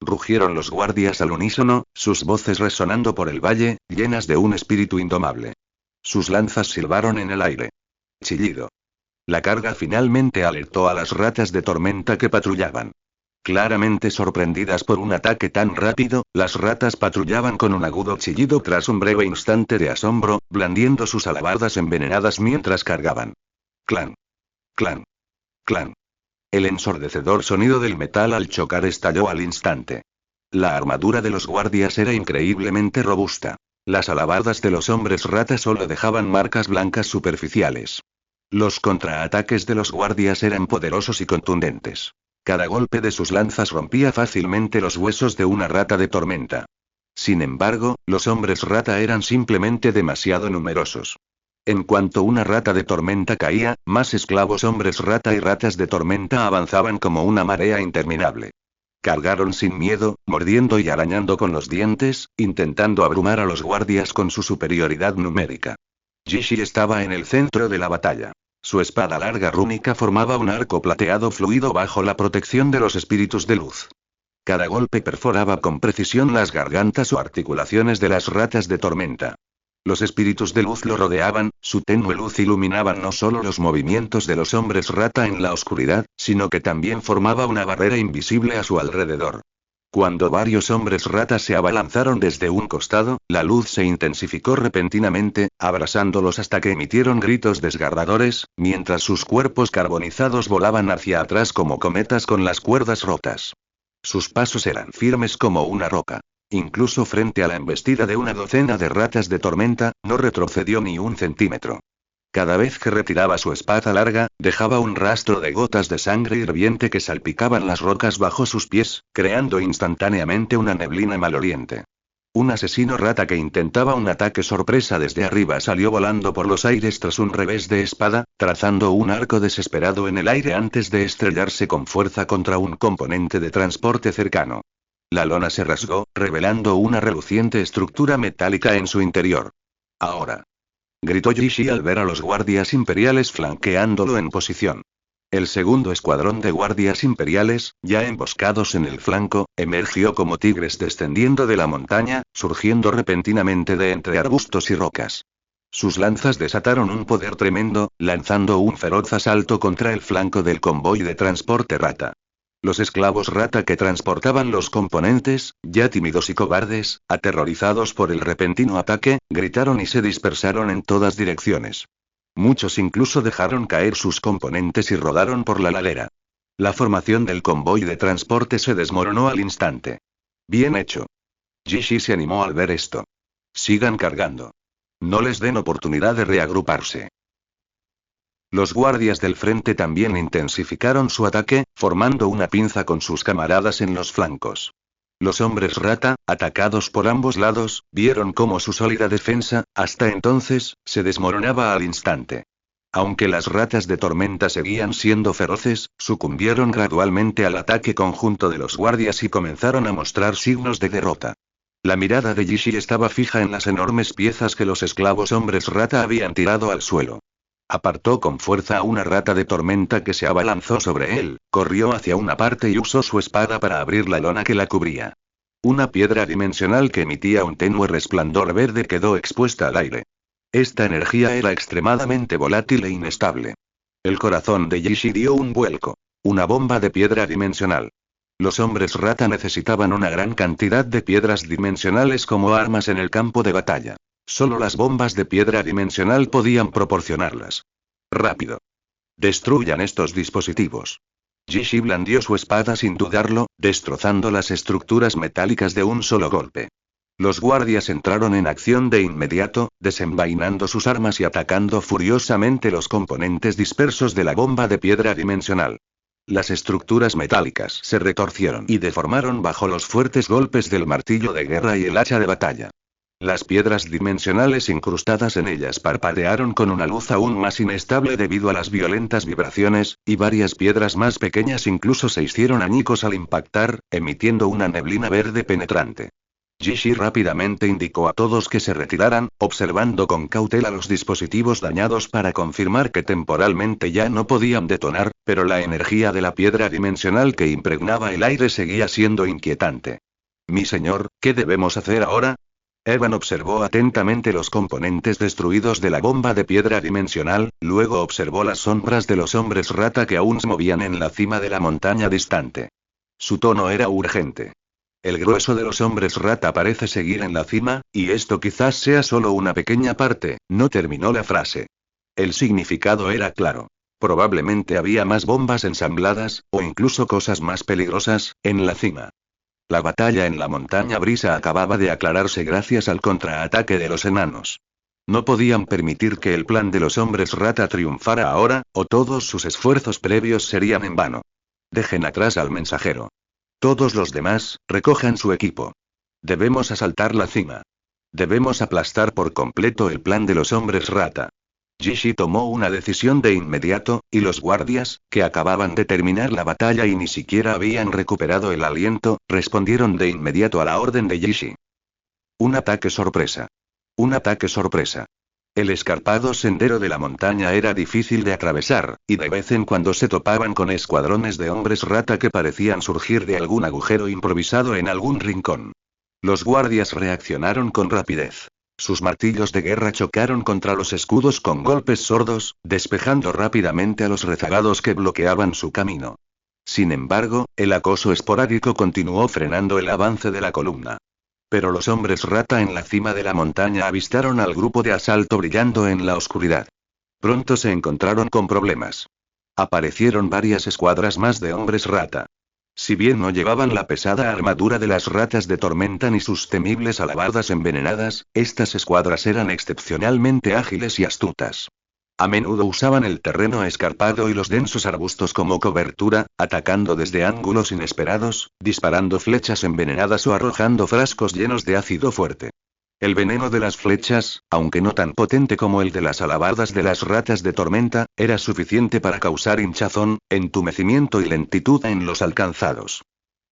Rugieron los guardias al unísono, sus voces resonando por el valle, llenas de un espíritu indomable. Sus lanzas silbaron en el aire. Chillido. La carga finalmente alertó a las ratas de tormenta que patrullaban. Claramente sorprendidas por un ataque tan rápido, las ratas patrullaban con un agudo chillido tras un breve instante de asombro, blandiendo sus alabardas envenenadas mientras cargaban. Clan. Clan. Clan. El ensordecedor sonido del metal al chocar estalló al instante. La armadura de los guardias era increíblemente robusta. Las alabardas de los hombres rata solo dejaban marcas blancas superficiales. Los contraataques de los guardias eran poderosos y contundentes. Cada golpe de sus lanzas rompía fácilmente los huesos de una rata de tormenta. Sin embargo, los hombres rata eran simplemente demasiado numerosos. En cuanto una rata de tormenta caía, más esclavos hombres rata y ratas de tormenta avanzaban como una marea interminable. Cargaron sin miedo, mordiendo y arañando con los dientes, intentando abrumar a los guardias con su superioridad numérica. Jishi estaba en el centro de la batalla. Su espada larga rúnica formaba un arco plateado fluido bajo la protección de los espíritus de luz. Cada golpe perforaba con precisión las gargantas o articulaciones de las ratas de tormenta. Los espíritus de luz lo rodeaban, su tenue luz iluminaba no solo los movimientos de los hombres rata en la oscuridad, sino que también formaba una barrera invisible a su alrededor. Cuando varios hombres ratas se abalanzaron desde un costado, la luz se intensificó repentinamente, abrasándolos hasta que emitieron gritos desgarradores, mientras sus cuerpos carbonizados volaban hacia atrás como cometas con las cuerdas rotas. Sus pasos eran firmes como una roca. Incluso frente a la embestida de una docena de ratas de tormenta, no retrocedió ni un centímetro. Cada vez que retiraba su espada larga, dejaba un rastro de gotas de sangre hirviente que salpicaban las rocas bajo sus pies, creando instantáneamente una neblina maloliente. Un asesino rata que intentaba un ataque sorpresa desde arriba salió volando por los aires tras un revés de espada, trazando un arco desesperado en el aire antes de estrellarse con fuerza contra un componente de transporte cercano. La lona se rasgó, revelando una reluciente estructura metálica en su interior. Ahora. Gritó Jishi al ver a los guardias imperiales flanqueándolo en posición. El segundo escuadrón de guardias imperiales, ya emboscados en el flanco, emergió como tigres descendiendo de la montaña, surgiendo repentinamente de entre arbustos y rocas. Sus lanzas desataron un poder tremendo, lanzando un feroz asalto contra el flanco del convoy de transporte rata. Los esclavos rata que transportaban los componentes, ya tímidos y cobardes, aterrorizados por el repentino ataque, gritaron y se dispersaron en todas direcciones. Muchos incluso dejaron caer sus componentes y rodaron por la ladera. La formación del convoy de transporte se desmoronó al instante. Bien hecho. Jishi se animó al ver esto. Sigan cargando. No les den oportunidad de reagruparse. Los guardias del frente también intensificaron su ataque, formando una pinza con sus camaradas en los flancos. Los hombres rata, atacados por ambos lados, vieron cómo su sólida defensa, hasta entonces, se desmoronaba al instante. Aunque las ratas de tormenta seguían siendo feroces, sucumbieron gradualmente al ataque conjunto de los guardias y comenzaron a mostrar signos de derrota. La mirada de Jishi estaba fija en las enormes piezas que los esclavos hombres rata habían tirado al suelo. Apartó con fuerza a una rata de tormenta que se abalanzó sobre él, corrió hacia una parte y usó su espada para abrir la lona que la cubría. Una piedra dimensional que emitía un tenue resplandor verde quedó expuesta al aire. Esta energía era extremadamente volátil e inestable. El corazón de Jishi dio un vuelco. Una bomba de piedra dimensional. Los hombres rata necesitaban una gran cantidad de piedras dimensionales como armas en el campo de batalla. Solo las bombas de piedra dimensional podían proporcionarlas. Rápido. Destruyan estos dispositivos. Jishi blandió su espada sin dudarlo, destrozando las estructuras metálicas de un solo golpe. Los guardias entraron en acción de inmediato, desenvainando sus armas y atacando furiosamente los componentes dispersos de la bomba de piedra dimensional. Las estructuras metálicas se retorcieron y deformaron bajo los fuertes golpes del martillo de guerra y el hacha de batalla. Las piedras dimensionales incrustadas en ellas parpadearon con una luz aún más inestable debido a las violentas vibraciones, y varias piedras más pequeñas incluso se hicieron añicos al impactar, emitiendo una neblina verde penetrante. Jishi rápidamente indicó a todos que se retiraran, observando con cautela los dispositivos dañados para confirmar que temporalmente ya no podían detonar, pero la energía de la piedra dimensional que impregnaba el aire seguía siendo inquietante. Mi señor, ¿qué debemos hacer ahora? Evan observó atentamente los componentes destruidos de la bomba de piedra dimensional, luego observó las sombras de los hombres rata que aún se movían en la cima de la montaña distante. Su tono era urgente. El grueso de los hombres rata parece seguir en la cima, y esto quizás sea solo una pequeña parte, no terminó la frase. El significado era claro. Probablemente había más bombas ensambladas, o incluso cosas más peligrosas, en la cima. La batalla en la montaña brisa acababa de aclararse gracias al contraataque de los enanos. No podían permitir que el plan de los hombres rata triunfara ahora, o todos sus esfuerzos previos serían en vano. Dejen atrás al mensajero. Todos los demás, recojan su equipo. Debemos asaltar la cima. Debemos aplastar por completo el plan de los hombres rata. Jishi tomó una decisión de inmediato, y los guardias, que acababan de terminar la batalla y ni siquiera habían recuperado el aliento, respondieron de inmediato a la orden de Jishi. Un ataque sorpresa. Un ataque sorpresa. El escarpado sendero de la montaña era difícil de atravesar, y de vez en cuando se topaban con escuadrones de hombres rata que parecían surgir de algún agujero improvisado en algún rincón. Los guardias reaccionaron con rapidez. Sus martillos de guerra chocaron contra los escudos con golpes sordos, despejando rápidamente a los rezagados que bloqueaban su camino. Sin embargo, el acoso esporádico continuó frenando el avance de la columna. Pero los hombres rata en la cima de la montaña avistaron al grupo de asalto brillando en la oscuridad. Pronto se encontraron con problemas. Aparecieron varias escuadras más de hombres rata. Si bien no llevaban la pesada armadura de las ratas de tormenta ni sus temibles alabardas envenenadas, estas escuadras eran excepcionalmente ágiles y astutas. A menudo usaban el terreno escarpado y los densos arbustos como cobertura, atacando desde ángulos inesperados, disparando flechas envenenadas o arrojando frascos llenos de ácido fuerte. El veneno de las flechas, aunque no tan potente como el de las alabardas de las ratas de tormenta, era suficiente para causar hinchazón, entumecimiento y lentitud en los alcanzados.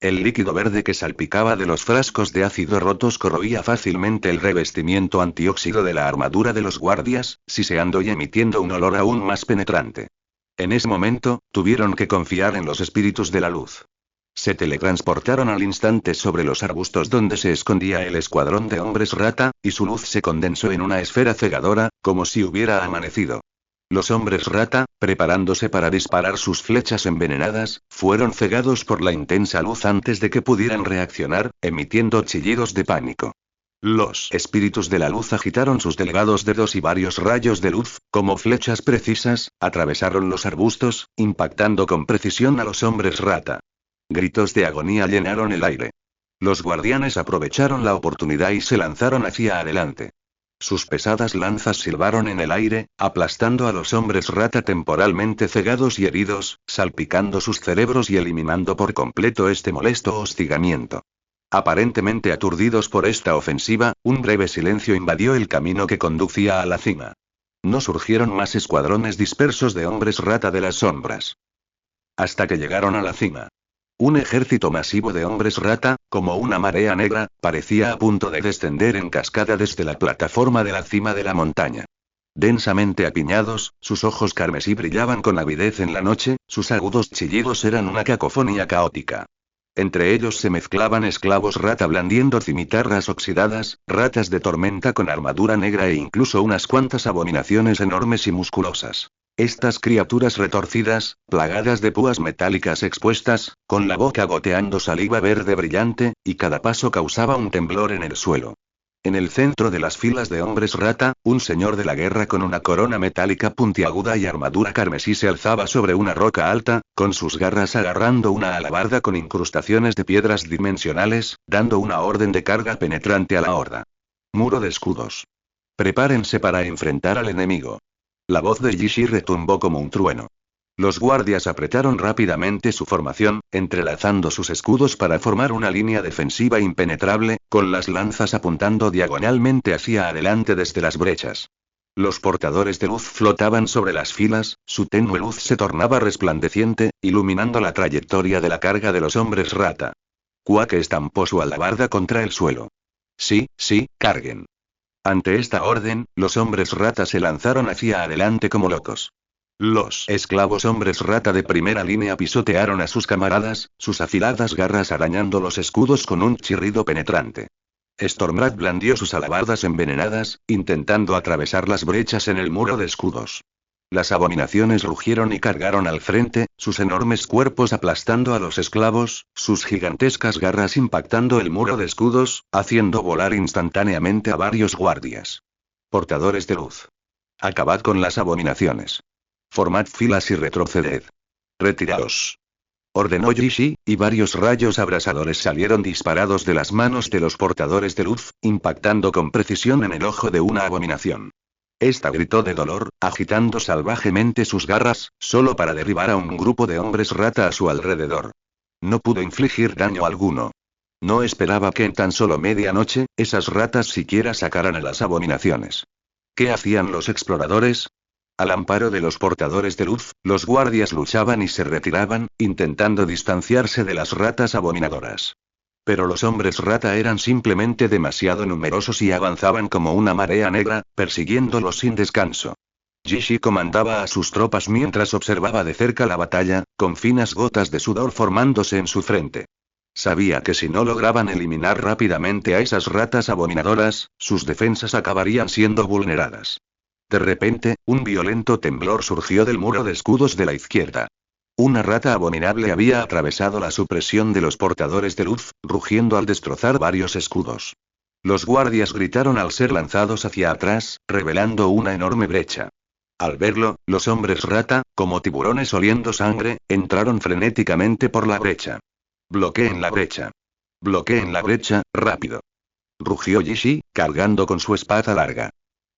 El líquido verde que salpicaba de los frascos de ácido rotos corroía fácilmente el revestimiento antióxido de la armadura de los guardias, siseando y emitiendo un olor aún más penetrante. En ese momento, tuvieron que confiar en los espíritus de la luz. Se teletransportaron al instante sobre los arbustos donde se escondía el escuadrón de hombres rata, y su luz se condensó en una esfera cegadora, como si hubiera amanecido. Los hombres rata, preparándose para disparar sus flechas envenenadas, fueron cegados por la intensa luz antes de que pudieran reaccionar, emitiendo chillidos de pánico. Los espíritus de la luz agitaron sus delgados dedos y varios rayos de luz, como flechas precisas, atravesaron los arbustos, impactando con precisión a los hombres rata. Gritos de agonía llenaron el aire. Los guardianes aprovecharon la oportunidad y se lanzaron hacia adelante. Sus pesadas lanzas silbaron en el aire, aplastando a los hombres rata temporalmente cegados y heridos, salpicando sus cerebros y eliminando por completo este molesto hostigamiento. Aparentemente aturdidos por esta ofensiva, un breve silencio invadió el camino que conducía a la cima. No surgieron más escuadrones dispersos de hombres rata de las sombras. Hasta que llegaron a la cima. Un ejército masivo de hombres rata, como una marea negra, parecía a punto de descender en cascada desde la plataforma de la cima de la montaña. Densamente apiñados, sus ojos carmesí brillaban con avidez en la noche, sus agudos chillidos eran una cacofonía caótica. Entre ellos se mezclaban esclavos rata blandiendo cimitarras oxidadas, ratas de tormenta con armadura negra e incluso unas cuantas abominaciones enormes y musculosas. Estas criaturas retorcidas, plagadas de púas metálicas expuestas, con la boca goteando saliva verde brillante, y cada paso causaba un temblor en el suelo. En el centro de las filas de hombres rata, un señor de la guerra con una corona metálica puntiaguda y armadura carmesí se alzaba sobre una roca alta, con sus garras agarrando una alabarda con incrustaciones de piedras dimensionales, dando una orden de carga penetrante a la horda. Muro de escudos. Prepárense para enfrentar al enemigo. La voz de Yishi retumbó como un trueno. Los guardias apretaron rápidamente su formación, entrelazando sus escudos para formar una línea defensiva impenetrable, con las lanzas apuntando diagonalmente hacia adelante desde las brechas. Los portadores de luz flotaban sobre las filas, su tenue luz se tornaba resplandeciente, iluminando la trayectoria de la carga de los hombres rata. Quake estampó su alabarda contra el suelo. Sí, carguen. Ante esta orden, los hombres rata se lanzaron hacia adelante como locos. Los esclavos hombres rata de primera línea pisotearon a sus camaradas, sus afiladas garras arañando los escudos con un chirrido penetrante. Stormwrath blandió sus alabardas envenenadas, intentando atravesar las brechas en el muro de escudos. Las abominaciones rugieron y cargaron al frente, sus enormes cuerpos aplastando a los esclavos, sus gigantescas garras impactando el muro de escudos, haciendo volar instantáneamente a varios guardias. Portadores de luz. Acabad con las abominaciones. Formad filas y retroceded. Retiraos. Ordenó Yishi, y varios rayos abrasadores salieron disparados de las manos de los portadores de luz, impactando con precisión en el ojo de una abominación. Esta gritó de dolor, agitando salvajemente sus garras, solo para derribar a un grupo de hombres rata a su alrededor. No pudo infligir daño alguno. No esperaba que en tan solo medianoche, esas ratas siquiera sacaran a las abominaciones. ¿Qué hacían los exploradores? Al amparo de los portadores de luz, los guardias luchaban y se retiraban, intentando distanciarse de las ratas abominadoras. Pero los hombres rata eran simplemente demasiado numerosos y avanzaban como una marea negra, persiguiéndolos sin descanso. Yishi comandaba a sus tropas mientras observaba de cerca la batalla, con finas gotas de sudor formándose en su frente. Sabía que si no lograban eliminar rápidamente a esas ratas abominadoras, sus defensas acabarían siendo vulneradas. De repente, un violento temblor surgió del muro de escudos de la izquierda. Una rata abominable había atravesado la supresión de los portadores de luz, rugiendo al destrozar varios escudos. Los guardias gritaron al ser lanzados hacia atrás, revelando una enorme brecha. Al verlo, los hombres rata, como tiburones oliendo sangre, entraron frenéticamente por la brecha. Bloqueen la brecha. Bloqueen la brecha, rápido. Rugió Yishi, cargando con su espada larga.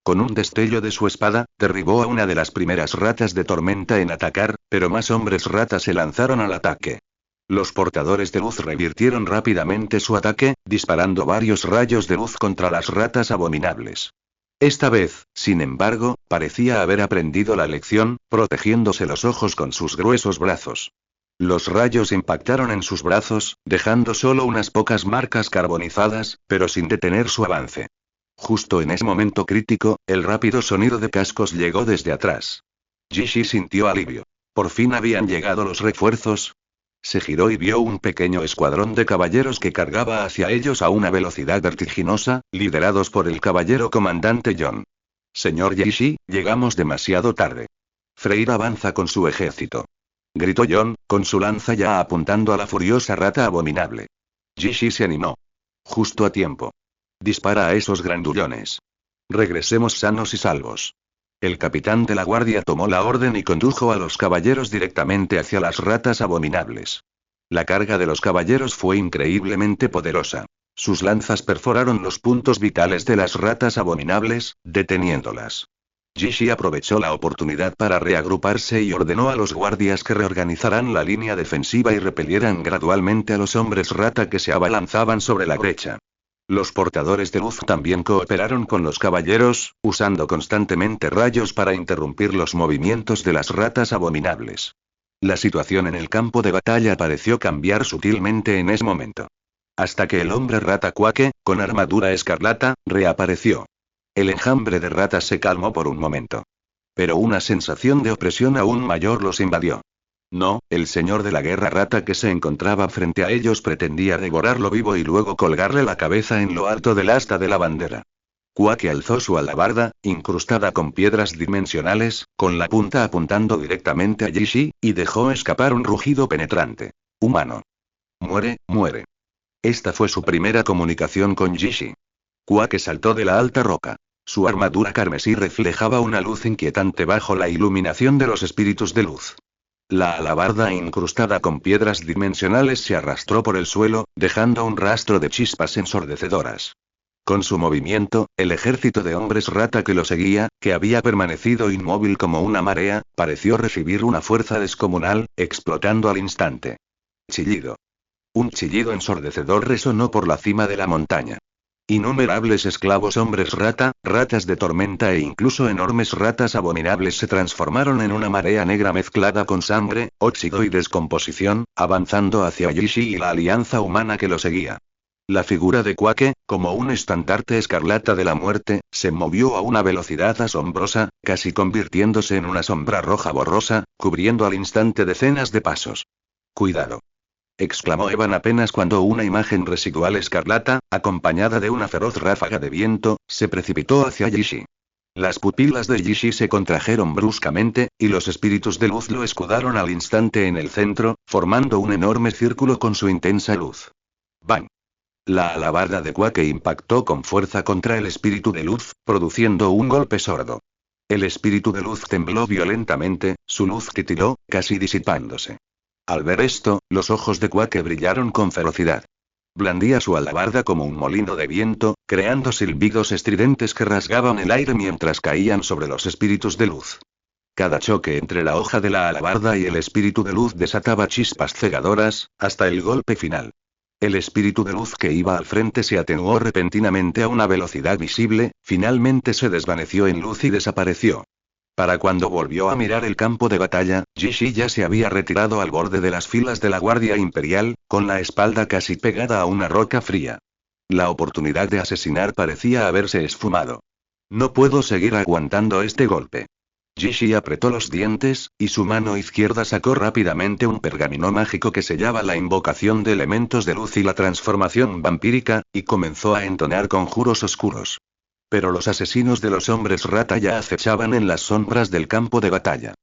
Con un destello de su espada, derribó a una de las primeras ratas de tormenta en atacar, pero más hombres rata se lanzaron al ataque. Los portadores de luz revirtieron rápidamente su ataque, disparando varios rayos de luz contra las ratas abominables. Esta vez, sin embargo, parecía haber aprendido la lección, protegiéndose los ojos con sus gruesos brazos. Los rayos impactaron en sus brazos, dejando solo unas pocas marcas carbonizadas, pero sin detener su avance. Justo en ese momento crítico, el rápido sonido de cascos llegó desde atrás. Yishi sintió alivio. Por fin habían llegado los refuerzos. Se giró y vio un pequeño escuadrón de caballeros que cargaba hacia ellos a una velocidad vertiginosa, liderados por el caballero comandante John. Señor Yishi, llegamos demasiado tarde. Freyr avanza con su ejército. Gritó John, con su lanza ya apuntando a la furiosa rata abominable. Yishi se animó. Justo a tiempo. Dispara a esos grandullones. Regresemos sanos y salvos. El capitán de la guardia tomó la orden y condujo a los caballeros directamente hacia las ratas abominables. La carga de los caballeros fue increíblemente poderosa. Sus lanzas perforaron los puntos vitales de las ratas abominables, deteniéndolas. Yishi aprovechó la oportunidad para reagruparse y ordenó a los guardias que reorganizaran la línea defensiva y repelieran gradualmente a los hombres rata que se abalanzaban sobre la brecha. Los portadores de luz también cooperaron con los caballeros, usando constantemente rayos para interrumpir los movimientos de las ratas abominables. La situación en el campo de batalla pareció cambiar sutilmente en ese momento. Hasta que el hombre rata Quake, con armadura escarlata, reapareció. El enjambre de ratas se calmó por un momento. Pero una sensación de opresión aún mayor los invadió. No, el señor de la guerra rata que se encontraba frente a ellos pretendía devorarlo vivo y luego colgarle la cabeza en lo alto del asta de la bandera. Quake alzó su alabarda, incrustada con piedras dimensionales, con la punta apuntando directamente a Yishi, y dejó escapar un rugido penetrante. Humano. Muere, muere. Esta fue su primera comunicación con Yishi. Quake saltó de la alta roca. Su armadura carmesí reflejaba una luz inquietante bajo la iluminación de los espíritus de luz. La alabarda incrustada con piedras dimensionales se arrastró por el suelo, dejando un rastro de chispas ensordecedoras. Con su movimiento, el ejército de hombres rata que lo seguía, que había permanecido inmóvil como una marea, pareció recibir una fuerza descomunal, explotando al instante. Chillido. Un chillido ensordecedor resonó por la cima de la montaña. Innumerables esclavos hombres rata, ratas de tormenta e incluso enormes ratas abominables se transformaron en una marea negra mezclada con sangre, óxido y descomposición, avanzando hacia Yishi y la alianza humana que lo seguía. La figura de Quake, como un estandarte escarlata de la muerte, se movió a una velocidad asombrosa, casi convirtiéndose en una sombra roja borrosa, cubriendo al instante decenas de pasos. ¡Cuidado!, exclamó Evan apenas cuando una imagen residual escarlata, acompañada de una feroz ráfaga de viento, se precipitó hacia Yishi. Las pupilas de Yishi se contrajeron bruscamente, y los espíritus de luz lo escudaron al instante en el centro, formando un enorme círculo con su intensa luz. ¡Bang! La alabarda de Quake impactó con fuerza contra el espíritu de luz, produciendo un golpe sordo. El espíritu de luz tembló violentamente, su luz titiló, casi disipándose. Al ver esto, los ojos de Quake brillaron con ferocidad. Blandía su alabarda como un molino de viento, creando silbidos estridentes que rasgaban el aire mientras caían sobre los espíritus de luz. Cada choque entre la hoja de la alabarda y el espíritu de luz desataba chispas cegadoras, hasta el golpe final. El espíritu de luz que iba al frente se atenuó repentinamente a una velocidad visible, finalmente se desvaneció en luz y desapareció. Para cuando volvió a mirar el campo de batalla, Yishi ya se había retirado al borde de las filas de la Guardia Imperial, con la espalda casi pegada a una roca fría. La oportunidad de asesinar parecía haberse esfumado. No puedo seguir aguantando este golpe. Yishi apretó los dientes, y su mano izquierda sacó rápidamente un pergamino mágico que sellaba la invocación de elementos de luz y la transformación vampírica, y comenzó a entonar conjuros oscuros. Pero los asesinos de los hombres rata ya acechaban en las sombras del campo de batalla.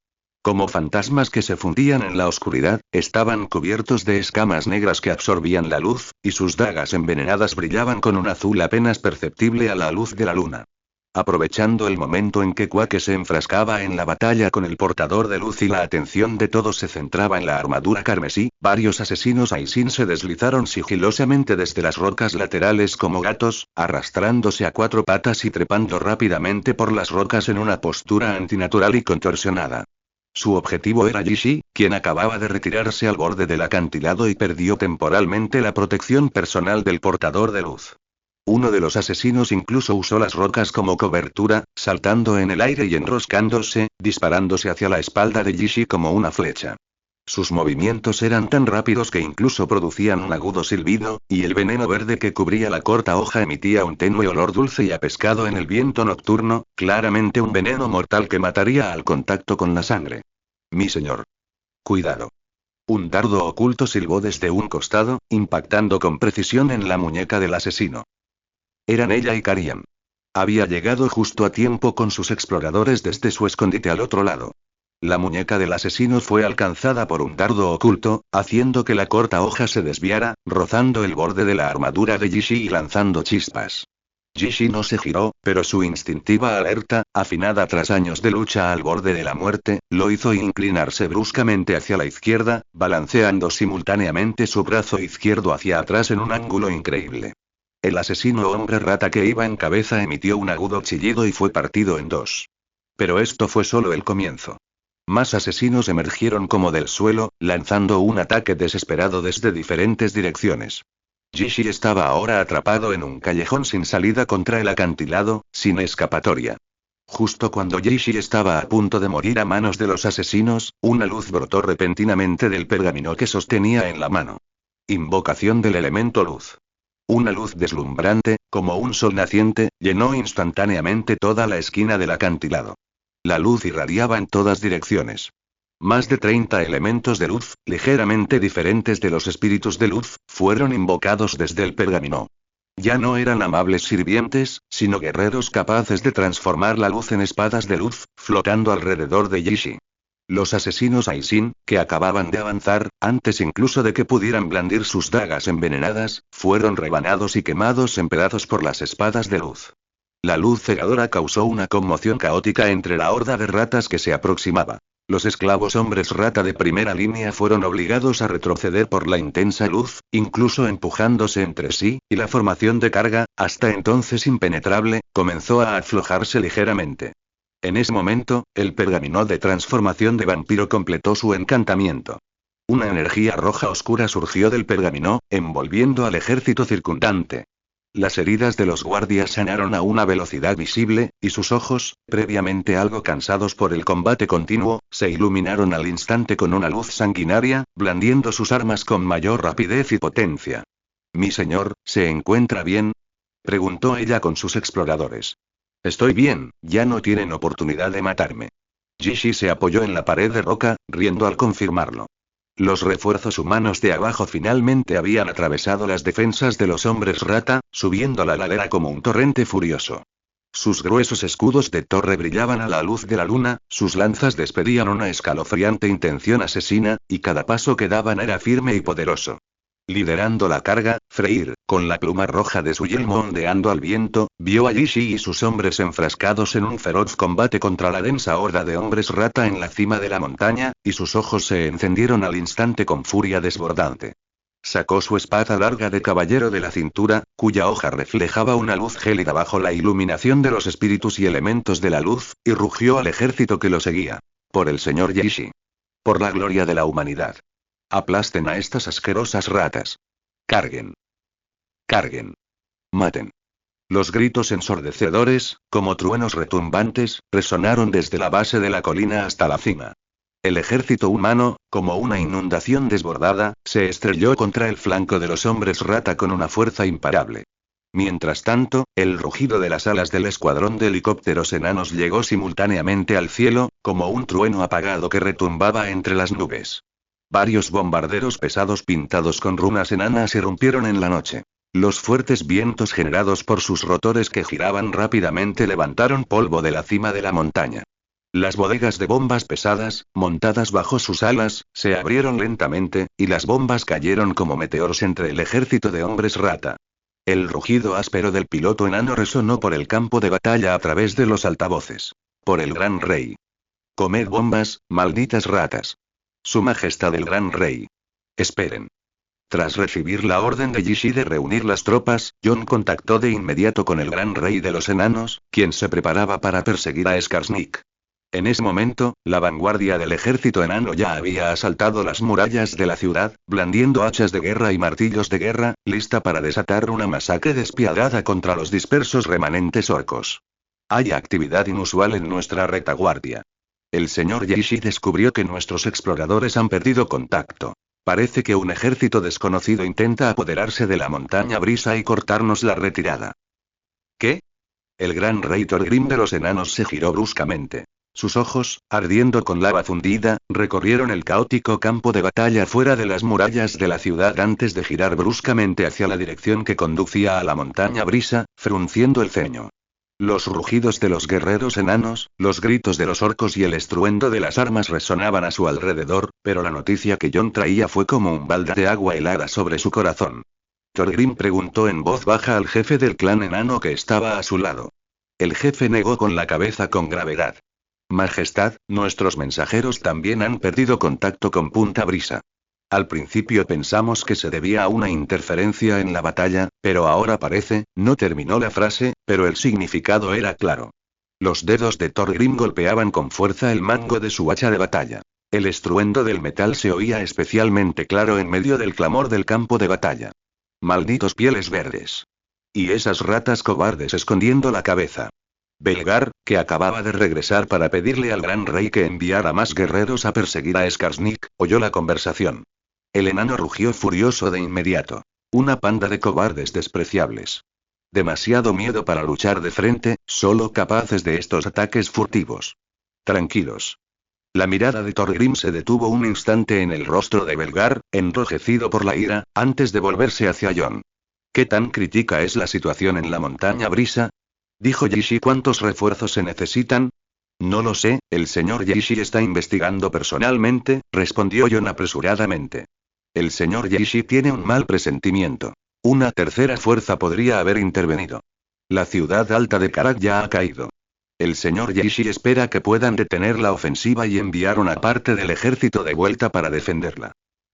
Como fantasmas que se fundían en la oscuridad, estaban cubiertos de escamas negras que absorbían la luz, y sus dagas envenenadas brillaban con un azul apenas perceptible a la luz de la luna. Aprovechando el momento en que Quake se enfrascaba en la batalla con el portador de luz y la atención de todos se centraba en la armadura carmesí, varios asesinos Aisin se deslizaron sigilosamente desde las rocas laterales como gatos, arrastrándose a cuatro patas y trepando rápidamente por las rocas en una postura antinatural y contorsionada. Su objetivo era Yishi, quien acababa de retirarse al borde del acantilado y perdió temporalmente la protección personal del portador de luz. Uno de los asesinos incluso usó las rocas como cobertura, saltando en el aire y enroscándose, disparándose hacia la espalda de Yishi como una flecha. Sus movimientos eran tan rápidos que incluso producían un agudo silbido, y el veneno verde que cubría la corta hoja emitía un tenue olor dulce y a pescado en el viento nocturno, claramente un veneno mortal que mataría al contacto con la sangre. Mi señor. Cuidado. Un dardo oculto silbó desde un costado, impactando con precisión en la muñeca del asesino. Eran ella y Kariam. Había llegado justo a tiempo con sus exploradores desde su escondite al otro lado. La muñeca del asesino fue alcanzada por un dardo oculto, haciendo que la corta hoja se desviara, rozando el borde de la armadura de Yishi y lanzando chispas. Yishi no se giró, pero su instintiva alerta, afinada tras años de lucha al borde de la muerte, lo hizo inclinarse bruscamente hacia la izquierda, balanceando simultáneamente su brazo izquierdo hacia atrás en un ángulo increíble. El asesino hombre rata que iba en cabeza emitió un agudo chillido y fue partido en dos. Pero esto fue solo el comienzo. Más asesinos emergieron como del suelo, lanzando un ataque desesperado desde diferentes direcciones. Yishi estaba ahora atrapado en un callejón sin salida contra el acantilado, sin escapatoria. Justo cuando Yishi estaba a punto de morir a manos de los asesinos, una luz brotó repentinamente del pergamino que sostenía en la mano. Invocación del elemento luz. Una luz deslumbrante, como un sol naciente, llenó instantáneamente toda la esquina del acantilado. La luz irradiaba en todas direcciones. Más de 30 elementos de luz, ligeramente diferentes de los espíritus de luz, fueron invocados desde el pergamino. Ya no eran amables sirvientes, sino guerreros capaces de transformar la luz en espadas de luz, flotando alrededor de Yishi. Los asesinos Aisin, que acababan de avanzar, antes incluso de que pudieran blandir sus dagas envenenadas, fueron rebanados y quemados en pedazos por las espadas de luz. La luz cegadora causó una conmoción caótica entre la horda de ratas que se aproximaba. Los esclavos hombres rata de primera línea fueron obligados a retroceder por la intensa luz, incluso empujándose entre sí, y la formación de carga, hasta entonces impenetrable, comenzó a aflojarse ligeramente. En ese momento, el pergamino de transformación de vampiro completó su encantamiento. Una energía roja oscura surgió del pergamino, envolviendo al ejército circundante. Las heridas de los guardias sanaron a una velocidad visible, y sus ojos, previamente algo cansados por el combate continuo, se iluminaron al instante con una luz sanguinaria, blandiendo sus armas con mayor rapidez y potencia. «Mi señor, ¿se encuentra bien?», preguntó ella con sus exploradores. «Estoy bien, ya no tienen oportunidad de matarme». Yishi se apoyó en la pared de roca, riendo al confirmarlo. Los refuerzos humanos de abajo finalmente habían atravesado las defensas de los hombres rata, subiendo la ladera como un torrente furioso. Sus gruesos escudos de torre brillaban a la luz de la luna, sus lanzas despedían una escalofriante intención asesina, y cada paso que daban era firme y poderoso. Liderando la carga, Freyr, con la pluma roja de su yelmo ondeando al viento, vio a Yishi y sus hombres enfrascados en un feroz combate contra la densa horda de hombres rata en la cima de la montaña, y sus ojos se encendieron al instante con furia desbordante. Sacó su espada larga de caballero de la cintura, cuya hoja reflejaba una luz gélida bajo la iluminación de los espíritus y elementos de la luz, y rugió al ejército que lo seguía. «Por el señor Yishi. Por la gloria de la humanidad. Aplasten a estas asquerosas ratas. Carguen. Carguen. Maten». Los gritos ensordecedores, como truenos retumbantes, resonaron desde la base de la colina hasta la cima. El ejército humano, como una inundación desbordada, se estrelló contra el flanco de los hombres rata con una fuerza imparable. Mientras tanto, el rugido de las alas del escuadrón de helicópteros enanos llegó simultáneamente al cielo, como un trueno apagado que retumbaba entre las nubes. Varios bombarderos pesados pintados con runas enanas irrumpieron en la noche. Los fuertes vientos generados por sus rotores que giraban rápidamente levantaron polvo de la cima de la montaña. Las bodegas de bombas pesadas, montadas bajo sus alas, se abrieron lentamente, y las bombas cayeron como meteoros entre el ejército de hombres rata. El rugido áspero del piloto enano resonó por el campo de batalla a través de los altavoces. «Por el gran rey. Comed bombas, malditas ratas. Su majestad el gran rey. Esperen». Tras recibir la orden de Yishi de reunir las tropas, Jon contactó de inmediato con el gran rey de los enanos, quien se preparaba para perseguir a Skarsnik. En ese momento, la vanguardia del ejército enano ya había asaltado las murallas de la ciudad, blandiendo hachas de guerra y martillos de guerra, lista para desatar una masacre despiadada contra los dispersos remanentes orcos. «Hay actividad inusual en nuestra retaguardia. El señor Yishi descubrió que nuestros exploradores han perdido contacto. Parece que un ejército desconocido intenta apoderarse de la montaña Brisa y cortarnos la retirada». «¿Qué?». El gran rey Thorgrim de los enanos se giró bruscamente. Sus ojos, ardiendo con lava fundida, recorrieron el caótico campo de batalla fuera de las murallas de la ciudad antes de girar bruscamente hacia la dirección que conducía a la montaña Brisa, frunciendo el ceño. Los rugidos de los guerreros enanos, los gritos de los orcos y el estruendo de las armas resonaban a su alrededor, pero la noticia que Jon traía fue como un balde de agua helada sobre su corazón. Thorgrim preguntó en voz baja al jefe del clan enano que estaba a su lado. El jefe negó con la cabeza con gravedad. Majestad, nuestros mensajeros también han perdido contacto con Punta Brisa. Al principio pensamos que se debía a una interferencia en la batalla, pero ahora parece, no terminó la frase, pero el significado era claro. Los dedos de Thorgrim golpeaban con fuerza el mango de su hacha de batalla. El estruendo del metal se oía especialmente claro en medio del clamor del campo de batalla. Malditos pieles verdes. Y esas ratas cobardes escondiendo la cabeza. Belgar, que acababa de regresar para pedirle al gran rey que enviara más guerreros a perseguir a Skarsnik, oyó la conversación. El enano rugió furioso de inmediato. Una panda de cobardes despreciables. Demasiado miedo para luchar de frente, solo capaces de estos ataques furtivos. Tranquilos. La mirada de Thorgrim se detuvo un instante en el rostro de Belgar, enrojecido por la ira, antes de volverse hacia Jon. ¿Qué tan crítica es la situación en la montaña Brisa? Dijo Yishi. ¿Cuántos refuerzos se necesitan? No lo sé, el señor Yishi está investigando personalmente, respondió Jon apresuradamente. El señor Yishi tiene un mal presentimiento. Una tercera fuerza podría haber intervenido. La ciudad alta de Karak ya ha caído. El señor Yishi espera que puedan detener la ofensiva y enviar una parte del ejército de vuelta para defenderla.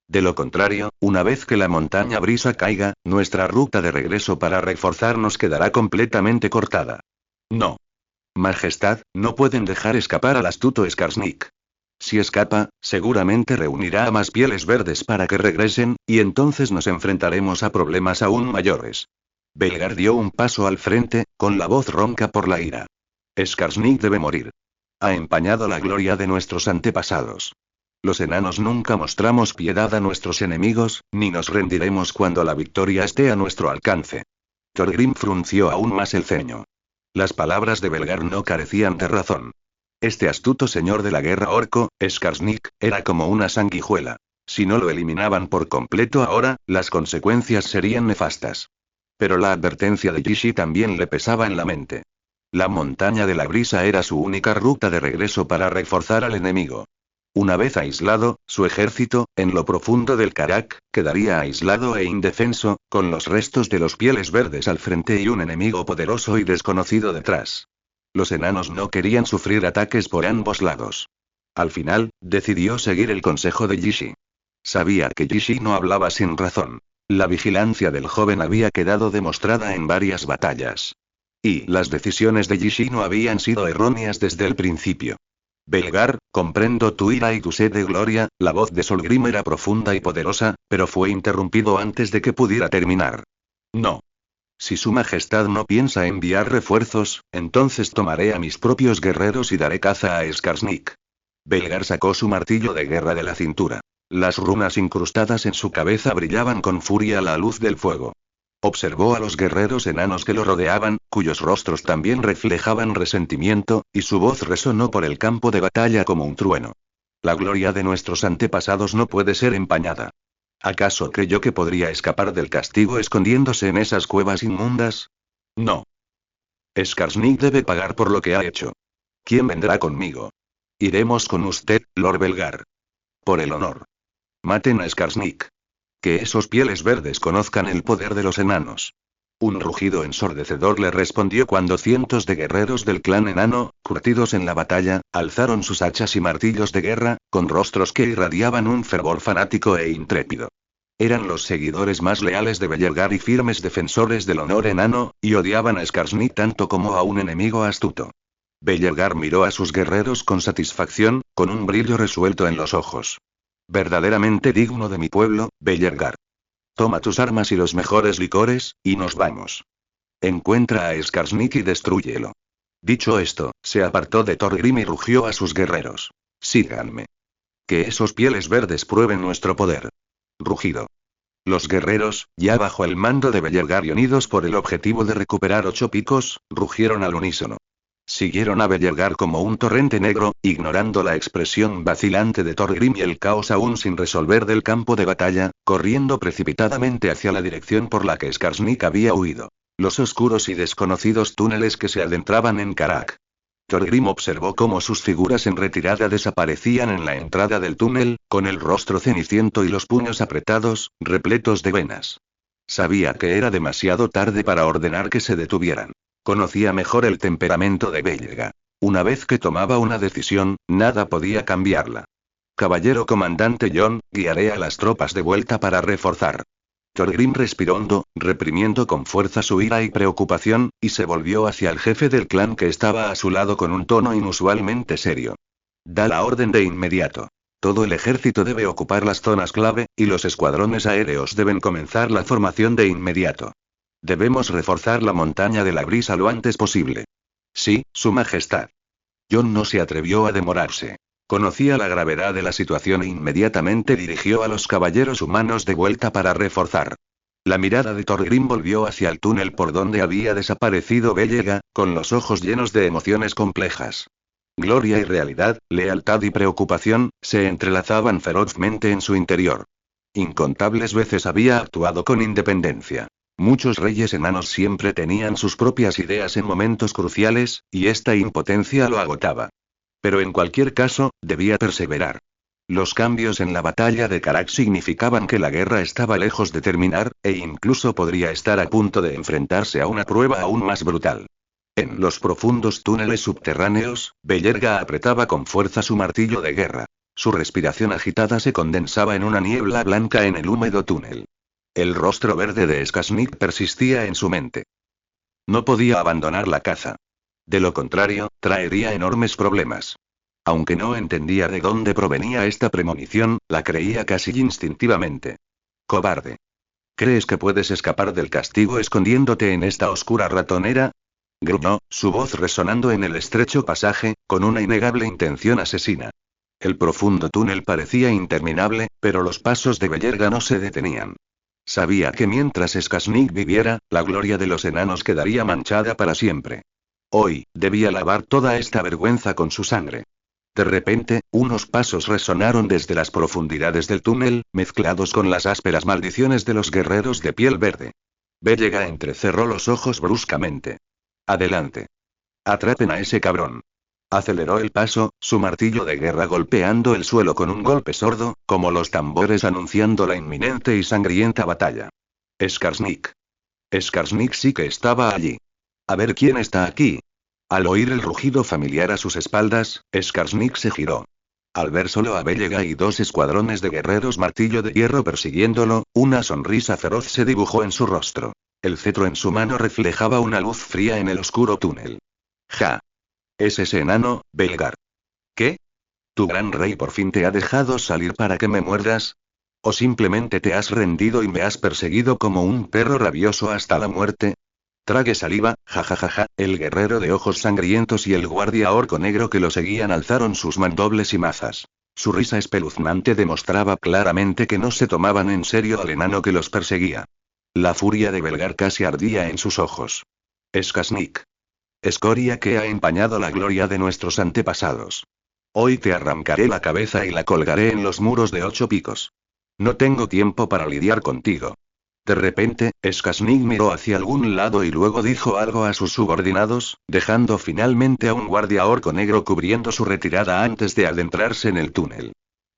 De lo contrario, una vez que la montaña Brisa caiga, nuestra ruta de regreso para reforzarnos quedará completamente cortada. No. Majestad, no pueden dejar escapar al astuto Skarsnik. Si escapa, seguramente reunirá a más pieles verdes para que regresen, y entonces nos enfrentaremos a problemas aún mayores. Belgar dio un paso al frente, con la voz ronca por la ira. Skarsnik debe morir. Ha empañado la gloria de nuestros antepasados. Los enanos nunca mostramos piedad a nuestros enemigos, ni nos rendiremos cuando la victoria esté a nuestro alcance. Thorgrim frunció aún más el ceño. Las palabras de Belgar no carecían de razón. Este astuto señor de la guerra orco, Skarsnik, era como una sanguijuela. Si no lo eliminaban por completo ahora, las consecuencias serían nefastas. Pero la advertencia de Yishi también le pesaba en la mente. La montaña de la Brisa era su única ruta de regreso para reforzar al enemigo. Una vez aislado, su ejército, en lo profundo del Karak, quedaría aislado e indefenso, con los restos de los pieles verdes al frente y un enemigo poderoso y desconocido detrás. Los enanos no querían sufrir ataques por ambos lados. Al final, decidió seguir el consejo de Yishi. Sabía que Yishi no hablaba sin razón. La vigilancia del joven había quedado demostrada en varias batallas. Y las decisiones de Yishi no habían sido erróneas desde el principio. Belgar, comprendo tu ira y tu sed de gloria. La voz de Thorgrim era profunda y poderosa, pero fue interrumpido antes de que pudiera terminar. No. Si su majestad no piensa enviar refuerzos, entonces tomaré a mis propios guerreros y daré caza a Skarsnik. Belgar sacó su martillo de guerra de la cintura. Las runas incrustadas en su cabeza brillaban con furia a la luz del fuego. Observó a los guerreros enanos que lo rodeaban, cuyos rostros también reflejaban resentimiento, y su voz resonó por el campo de batalla como un trueno. La gloria de nuestros antepasados no puede ser empañada. ¿Acaso creyó que podría escapar del castigo escondiéndose en esas cuevas inmundas? No. Skarsnik debe pagar por lo que ha hecho. ¿Quién vendrá conmigo? Iremos con usted, Lord Belgar. Por el honor. Maten a Skarsnik. Que esos pieles verdes conozcan el poder de los enanos. Un rugido ensordecedor le respondió cuando cientos de guerreros del clan enano, curtidos en la batalla, alzaron sus hachas y martillos de guerra, con rostros que irradiaban un fervor fanático e intrépido. Eran los seguidores más leales de Belgar y firmes defensores del honor enano, y odiaban a Skarsnik tanto como a un enemigo astuto. Belgar miró a sus guerreros con satisfacción, con un brillo resuelto en los ojos. Verdaderamente digno de mi pueblo, Belgar. Toma tus armas y los mejores licores, y nos vamos. Encuentra a Skarsnik y destrúyelo. Dicho esto, se apartó de Thorgrim y rugió a sus guerreros. Síganme. Que esos pieles verdes prueben nuestro poder. Rugido. Los guerreros, ya bajo el mando de Belgar y unidos por el objetivo de recuperar 8 picos, rugieron al unísono. Siguieron a Bellegar como un torrente negro, ignorando la expresión vacilante de Thorgrim y el caos aún sin resolver del campo de batalla, corriendo precipitadamente hacia la dirección por la que Skarsnik había huido. Los oscuros y desconocidos túneles que se adentraban en Karak. Thorgrim observó cómo sus figuras en retirada desaparecían en la entrada del túnel, con el rostro ceniciento y los puños apretados, repletos de venas. Sabía que era demasiado tarde para ordenar que se detuvieran. Conocía mejor el temperamento de Bellega. Una vez que tomaba una decisión, nada podía cambiarla. Caballero comandante Jon, guiaré a las tropas de vuelta para reforzar. Thorgrim respiró hondo, reprimiendo con fuerza su ira y preocupación, y se volvió hacia el jefe del clan que estaba a su lado con un tono inusualmente serio. Da la orden de inmediato. Todo el ejército debe ocupar las zonas clave, y los escuadrones aéreos deben comenzar la formación de inmediato. Debemos reforzar la montaña de la brisa lo antes posible. Sí, Su Majestad. Jon no se atrevió a demorarse. Conocía la gravedad de la situación e inmediatamente dirigió a los caballeros humanos de vuelta para reforzar. La mirada de Thorgrim volvió hacia el túnel por donde había desaparecido Bellega, con los ojos llenos de emociones complejas. Gloria y realidad, lealtad y preocupación, se entrelazaban ferozmente en su interior. Incontables veces había actuado con independencia. Muchos reyes enanos siempre tenían sus propias ideas en momentos cruciales, y esta impotencia lo agotaba. Pero en cualquier caso, debía perseverar. Los cambios en la batalla de Karak significaban que la guerra estaba lejos de terminar, e incluso podría estar a punto de enfrentarse a una prueba aún más brutal. En los profundos túneles subterráneos, Bellerga apretaba con fuerza su martillo de guerra. Su respiración agitada se condensaba en una niebla blanca en el húmedo túnel. El rostro verde de Skarsnik persistía en su mente. No podía abandonar la caza. De lo contrario, traería enormes problemas. Aunque no entendía de dónde provenía esta premonición, la creía casi instintivamente. Cobarde. ¿Crees que puedes escapar del castigo escondiéndote en esta oscura ratonera? Gruñó, su voz resonando en el estrecho pasaje, con una innegable intención asesina. El profundo túnel parecía interminable, pero los pasos de Bellerga no se detenían. Sabía que mientras Skarsnik viviera, la gloria de los enanos quedaría manchada para siempre. Hoy, debía lavar toda esta vergüenza con su sangre. De repente, unos pasos resonaron desde las profundidades del túnel, mezclados con las ásperas maldiciones de los guerreros de piel verde. Bellega entrecerró los ojos bruscamente. Adelante. Atrapen a ese cabrón. Aceleró el paso, su martillo de guerra golpeando el suelo con un golpe sordo, como los tambores anunciando la inminente y sangrienta batalla. Skarsnik. Skarsnik sí que estaba allí. A ver quién está aquí. Al oír el rugido familiar a sus espaldas, Skarsnik se giró. Al ver solo a Bellega y dos escuadrones de guerreros martillo de hierro persiguiéndolo, una sonrisa feroz se dibujó en su rostro. El cetro en su mano reflejaba una luz fría en el oscuro túnel. Ja. ¿Es ese enano, Belgar? ¿Qué? ¿Tu gran rey por fin te ha dejado salir para que me muerdas? ¿O simplemente te has rendido y me has perseguido como un perro rabioso hasta la muerte? Trague saliva, jajajaja, el guerrero de ojos sangrientos y el guardia orco negro que lo seguían alzaron sus mandobles y mazas. Su risa espeluznante demostraba claramente que no se tomaban en serio al enano que los perseguía. La furia de Belgar casi ardía en sus ojos. Skarsnik. Escoria que ha empañado la gloria de nuestros antepasados. Hoy te arrancaré la cabeza y la colgaré en los muros de 8 picos. No tengo tiempo para lidiar contigo. De repente, Skarsnik miró hacia algún lado y luego dijo algo a sus subordinados, dejando finalmente a un guardia orco negro cubriendo su retirada antes de adentrarse en el túnel.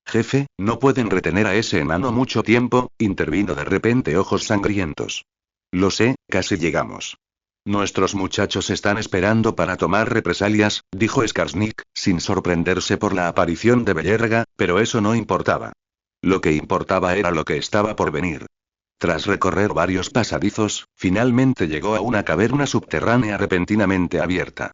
Jefe, no pueden retener a ese enano mucho tiempo, intervino de repente Ojos Sangrientos. Lo sé, casi llegamos. Nuestros muchachos están esperando para tomar represalias, dijo Skarsnik, sin sorprenderse por la aparición de Bellerga, pero eso no importaba. Lo que importaba era lo que estaba por venir. Tras recorrer varios pasadizos, finalmente llegó a una caverna subterránea repentinamente abierta.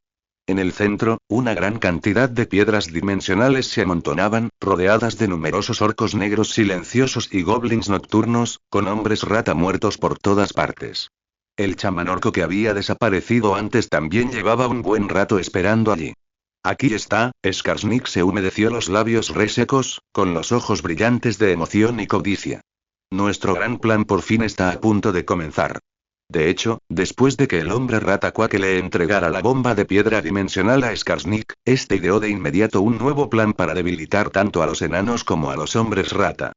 En el centro, una gran cantidad de piedras dimensionales se amontonaban, rodeadas de numerosos orcos negros silenciosos y goblins nocturnos, con hombres rata muertos por todas partes. El chamán orco que había desaparecido antes también llevaba un buen rato esperando allí. Aquí está, Skarsnik se humedeció los labios resecos, con los ojos brillantes de emoción y codicia. Nuestro gran plan por fin está a punto de comenzar. De hecho, después de que el hombre rata Quake le entregara la bomba de piedra dimensional a Skarsnik, este ideó de inmediato un nuevo plan para debilitar tanto a los enanos como a los hombres rata.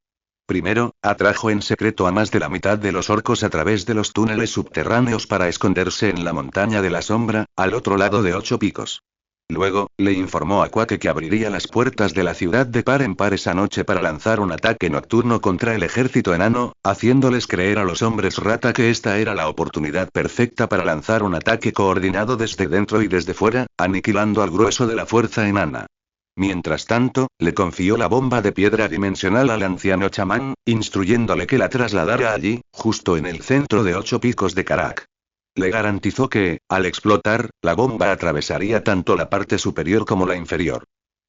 Primero, atrajo en secreto a más de la mitad de los orcos a través de los túneles subterráneos para esconderse en la montaña de la sombra, al otro lado de 8 picos. Luego, le informó a Quake que abriría las puertas de la ciudad de par en par esa noche para lanzar un ataque nocturno contra el ejército enano, haciéndoles creer a los hombres rata que esta era la oportunidad perfecta para lanzar un ataque coordinado desde dentro y desde fuera, aniquilando al grueso de la fuerza enana. Mientras tanto, le confió la bomba de piedra dimensional al anciano chamán, instruyéndole que la trasladara allí, justo en el centro de 8 picos de Karak. Le garantizó que, al explotar, la bomba atravesaría tanto la parte superior como la inferior.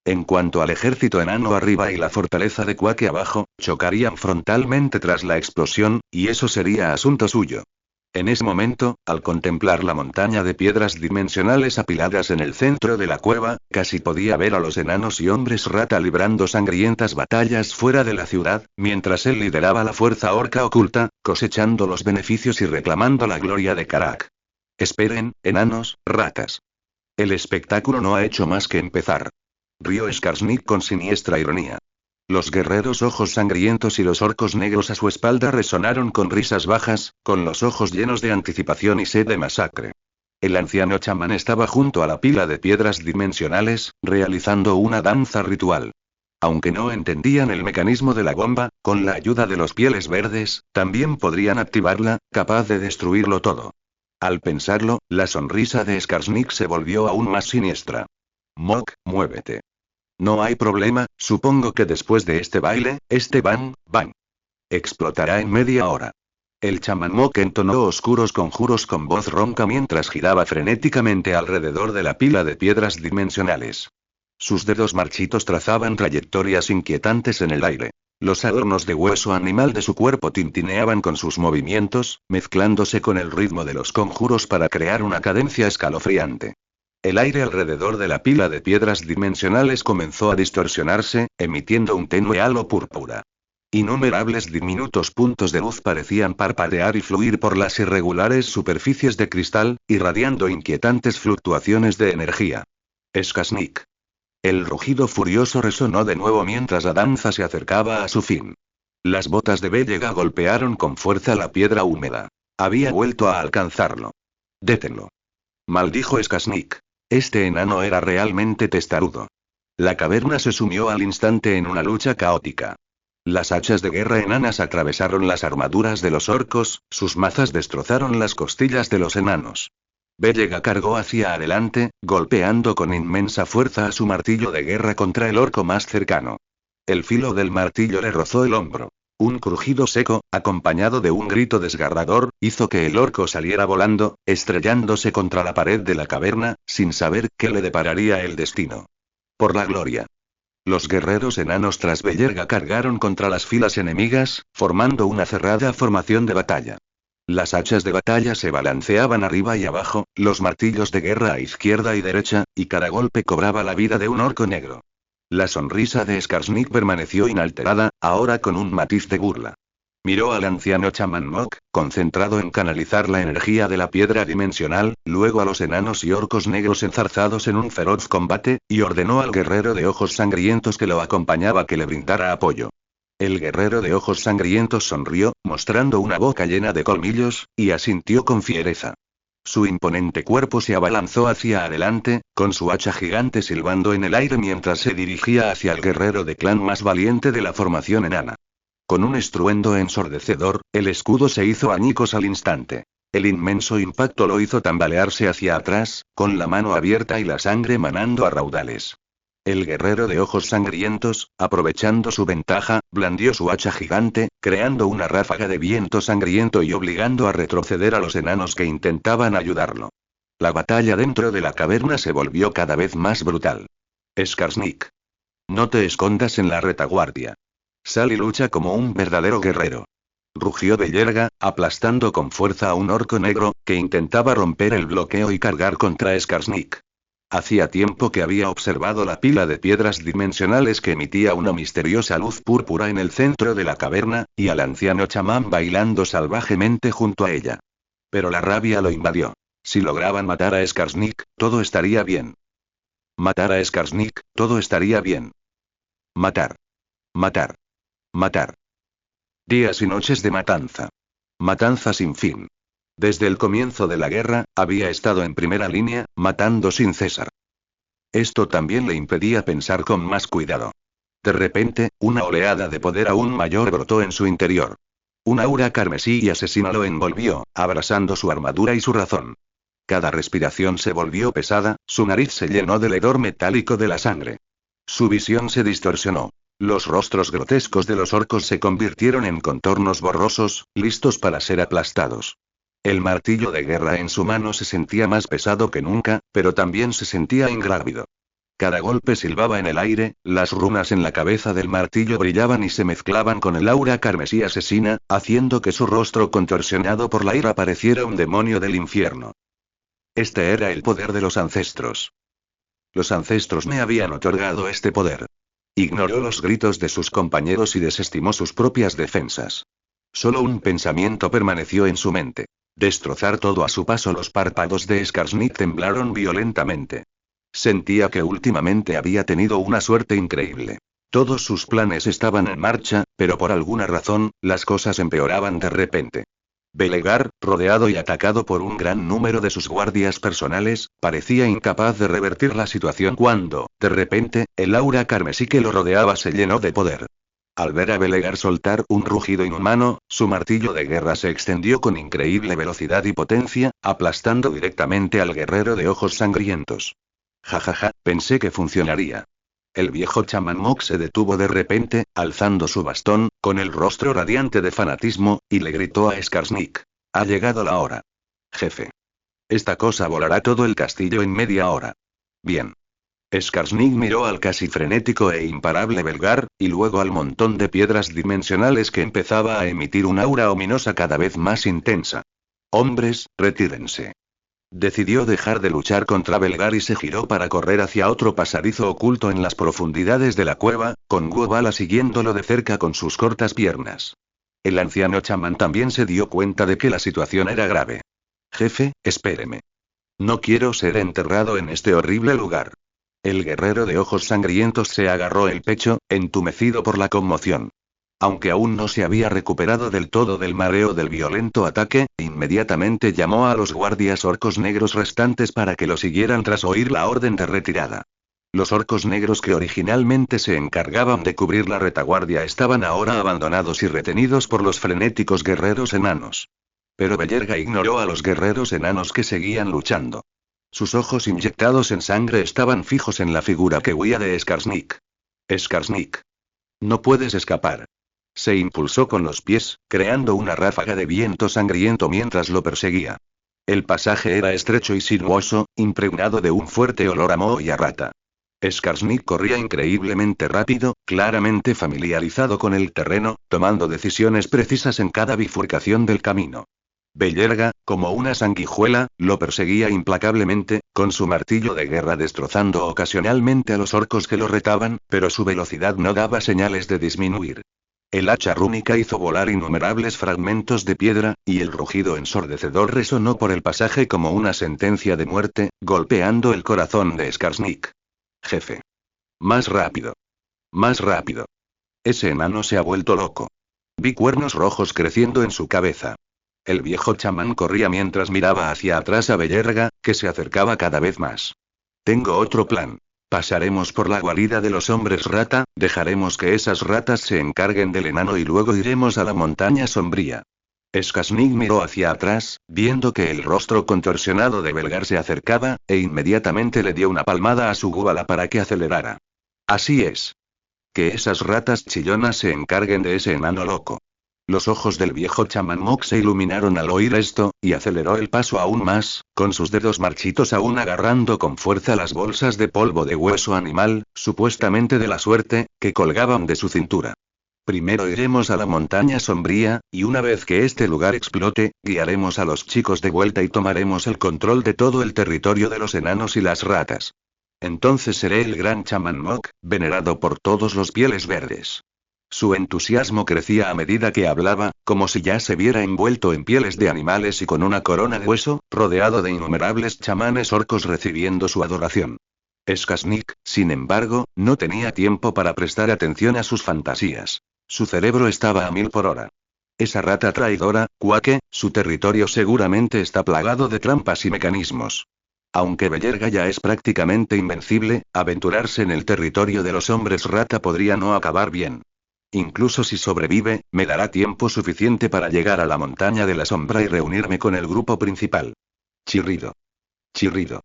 En cuanto al ejército enano arriba y la fortaleza de Quake abajo, chocarían frontalmente tras la explosión, y eso sería asunto suyo. En ese momento, al contemplar la montaña de piedras dimensionales apiladas en el centro de la cueva, casi podía ver a los enanos y hombres rata librando sangrientas batallas fuera de la ciudad, mientras él lideraba la fuerza orca oculta, cosechando los beneficios y reclamando la gloria de Karak. Esperen, enanos, ratas. El espectáculo no ha hecho más que empezar. Rió Skarsnik con siniestra ironía. Los guerreros ojos sangrientos y los orcos negros a su espalda resonaron con risas bajas, con los ojos llenos de anticipación y sed de masacre. El anciano chamán estaba junto a la pila de piedras dimensionales, realizando una danza ritual. Aunque no entendían el mecanismo de la bomba, con la ayuda de los pieles verdes, también podrían activarla, capaz de destruirlo todo. Al pensarlo, la sonrisa de Skarsnik se volvió aún más siniestra. Mok, muévete. No hay problema, supongo que después de este baile, este bang, bang. Explotará en media hora. El chamán Mok entonó oscuros conjuros con voz ronca mientras giraba frenéticamente alrededor de la pila de piedras dimensionales. Sus dedos marchitos trazaban trayectorias inquietantes en el aire. Los adornos de hueso animal de su cuerpo tintineaban con sus movimientos, mezclándose con el ritmo de los conjuros para crear una cadencia escalofriante. El aire alrededor de la pila de piedras dimensionales comenzó a distorsionarse, emitiendo un tenue halo púrpura. Innumerables diminutos puntos de luz parecían parpadear y fluir por las irregulares superficies de cristal, irradiando inquietantes fluctuaciones de energía. Skarsnik. El rugido furioso resonó de nuevo mientras la danza se acercaba a su fin. Las botas de Bellega golpearon con fuerza la piedra húmeda. Había vuelto a alcanzarlo. Détenlo. Maldijo Skarsnik. Este enano era realmente testarudo. La caverna se sumió al instante en una lucha caótica. Las hachas de guerra enanas atravesaron las armaduras de los orcos, sus mazas destrozaron las costillas de los enanos. Bellega cargó hacia adelante, golpeando con inmensa fuerza a su martillo de guerra contra el orco más cercano. El filo del martillo le rozó el hombro. Un crujido seco, acompañado de un grito desgarrador, hizo que el orco saliera volando, estrellándose contra la pared de la caverna, sin saber qué le depararía el destino. Por la gloria. Los guerreros enanos tras Bellerga cargaron contra las filas enemigas, formando una cerrada formación de batalla. Las hachas de batalla se balanceaban arriba y abajo, los martillos de guerra a izquierda y derecha, y cada golpe cobraba la vida de un orco negro. La sonrisa de Skarsnik permaneció inalterada, ahora con un matiz de burla. Miró al anciano chamán Mok, concentrado en canalizar la energía de la piedra dimensional, luego a los enanos y orcos negros enzarzados en un feroz combate, y ordenó al guerrero de ojos sangrientos que lo acompañaba que le brindara apoyo. El guerrero de ojos sangrientos sonrió, mostrando una boca llena de colmillos, y asintió con fiereza. Su imponente cuerpo se abalanzó hacia adelante, con su hacha gigante silbando en el aire mientras se dirigía hacia el guerrero de clan más valiente de la formación enana. Con un estruendo ensordecedor, el escudo se hizo añicos al instante. El inmenso impacto lo hizo tambalearse hacia atrás, con la mano abierta y la sangre manando a raudales. El guerrero de ojos sangrientos, aprovechando su ventaja, blandió su hacha gigante, creando una ráfaga de viento sangriento y obligando a retroceder a los enanos que intentaban ayudarlo. La batalla dentro de la caverna se volvió cada vez más brutal. Skarsnik. No te escondas en la retaguardia. Sal y lucha como un verdadero guerrero. Rugió Bellerga, aplastando con fuerza a un orco negro, que intentaba romper el bloqueo y cargar contra Skarsnik. Hacía tiempo que había observado la pila de piedras dimensionales que emitía una misteriosa luz púrpura en el centro de la caverna, y al anciano chamán bailando salvajemente junto a ella. Pero la rabia lo invadió. Si lograban matar a Skarsnik, todo estaría bien. Matar a Skarsnik, todo estaría bien. Matar. Matar. Matar. Días y noches de matanza. Matanza sin fin. Desde el comienzo de la guerra, había estado en primera línea, matando sin cesar. Esto también le impedía pensar con más cuidado. De repente, una oleada de poder aún mayor brotó en su interior. Un aura carmesí y asesina lo envolvió, abrasando su armadura y su razón. Cada respiración se volvió pesada, su nariz se llenó del hedor metálico de la sangre. Su visión se distorsionó. Los rostros grotescos de los orcos se convirtieron en contornos borrosos, listos para ser aplastados. El martillo de guerra en su mano se sentía más pesado que nunca, pero también se sentía ingrávido. Cada golpe silbaba en el aire, las runas en la cabeza del martillo brillaban y se mezclaban con el aura carmesí asesina, haciendo que su rostro contorsionado por la ira pareciera un demonio del infierno. Este era el poder de los ancestros. Los ancestros me habían otorgado este poder. Ignoró los gritos de sus compañeros y desestimó sus propias defensas. Solo un pensamiento permaneció en su mente. Destrozar todo a su paso. Los párpados de Skarsnik temblaron violentamente. Sentía que últimamente había tenido una suerte increíble. Todos sus planes estaban en marcha, pero por alguna razón, las cosas empeoraban de repente. Belegar, rodeado y atacado por un gran número de sus guardias personales, parecía incapaz de revertir la situación cuando, de repente, el aura carmesí que lo rodeaba se llenó de poder. Al ver a Belegar soltar un rugido inhumano, su martillo de guerra se extendió con increíble velocidad y potencia, aplastando directamente al guerrero de ojos sangrientos. Jajaja, pensé que funcionaría. El viejo chamán Mok se detuvo de repente, alzando su bastón, con el rostro radiante de fanatismo, y le gritó a Skarsnik. Ha llegado la hora. Jefe. Esta cosa volará todo el castillo en media hora. Bien. Skarsnik miró al casi frenético e imparable Belgar, y luego al montón de piedras dimensionales que empezaba a emitir una aura ominosa cada vez más intensa. Hombres, retírense. Decidió dejar de luchar contra Belgar y se giró para correr hacia otro pasadizo oculto en las profundidades de la cueva, con Guobala siguiéndolo de cerca con sus cortas piernas. El anciano chamán también se dio cuenta de que la situación era grave. Jefe, espéreme. No quiero ser enterrado en este horrible lugar. El guerrero de ojos sangrientos se agarró el pecho, entumecido por la conmoción. Aunque aún no se había recuperado del todo del mareo del violento ataque, inmediatamente llamó a los guardias orcos negros restantes para que lo siguieran tras oír la orden de retirada. Los orcos negros que originalmente se encargaban de cubrir la retaguardia estaban ahora abandonados y retenidos por los frenéticos guerreros enanos. Pero Bellerga ignoró a los guerreros enanos que seguían luchando. Sus ojos inyectados en sangre estaban fijos en la figura que huía de Skarsnik. Skarsnik. No puedes escapar. Se impulsó con los pies, creando una ráfaga de viento sangriento mientras lo perseguía. El pasaje era estrecho y sinuoso, impregnado de un fuerte olor a moho y a rata. Skarsnik corría increíblemente rápido, claramente familiarizado con el terreno, tomando decisiones precisas en cada bifurcación del camino. Bellerga, como una sanguijuela, lo perseguía implacablemente, con su martillo de guerra destrozando ocasionalmente a los orcos que lo retaban, pero su velocidad no daba señales de disminuir. El hacha rúnica hizo volar innumerables fragmentos de piedra, y el rugido ensordecedor resonó por el pasaje como una sentencia de muerte, golpeando el corazón de Skarsnik. Jefe. Más rápido. Más rápido. Ese enano se ha vuelto loco. Vi cuernos rojos creciendo en su cabeza. El viejo chamán corría mientras miraba hacia atrás a Bellerga, que se acercaba cada vez más. Tengo otro plan. Pasaremos por la guarida de los hombres rata, dejaremos que esas ratas se encarguen del enano y luego iremos a la montaña sombría. Skarsnik miró hacia atrás, viendo que el rostro contorsionado de Belgar se acercaba, e inmediatamente le dio una palmada a su Guobala para que acelerara. Así es. Que esas ratas chillonas se encarguen de ese enano loco. Los ojos del viejo chamán Mok se iluminaron al oír esto, y aceleró el paso aún más, con sus dedos marchitos aún agarrando con fuerza las bolsas de polvo de hueso animal, supuestamente de la suerte, que colgaban de su cintura. Primero iremos a la montaña sombría, y una vez que este lugar explote, guiaremos a los chicos de vuelta y tomaremos el control de todo el territorio de los enanos y las ratas. Entonces seré el gran chamán Mok, venerado por todos los pieles verdes. Su entusiasmo crecía a medida que hablaba, como si ya se viera envuelto en pieles de animales y con una corona de hueso, rodeado de innumerables chamanes orcos recibiendo su adoración. Skasnik, sin embargo, no tenía tiempo para prestar atención a sus fantasías. Su cerebro estaba a 1000 por hora. Esa rata traidora, Quake, su territorio seguramente está plagado de trampas y mecanismos. Aunque Bellerga ya es prácticamente invencible, aventurarse en el territorio de los hombres rata podría no acabar bien. Incluso si sobrevive, me dará tiempo suficiente para llegar a la montaña de la sombra y reunirme con el grupo principal. Chirrido. Chirrido.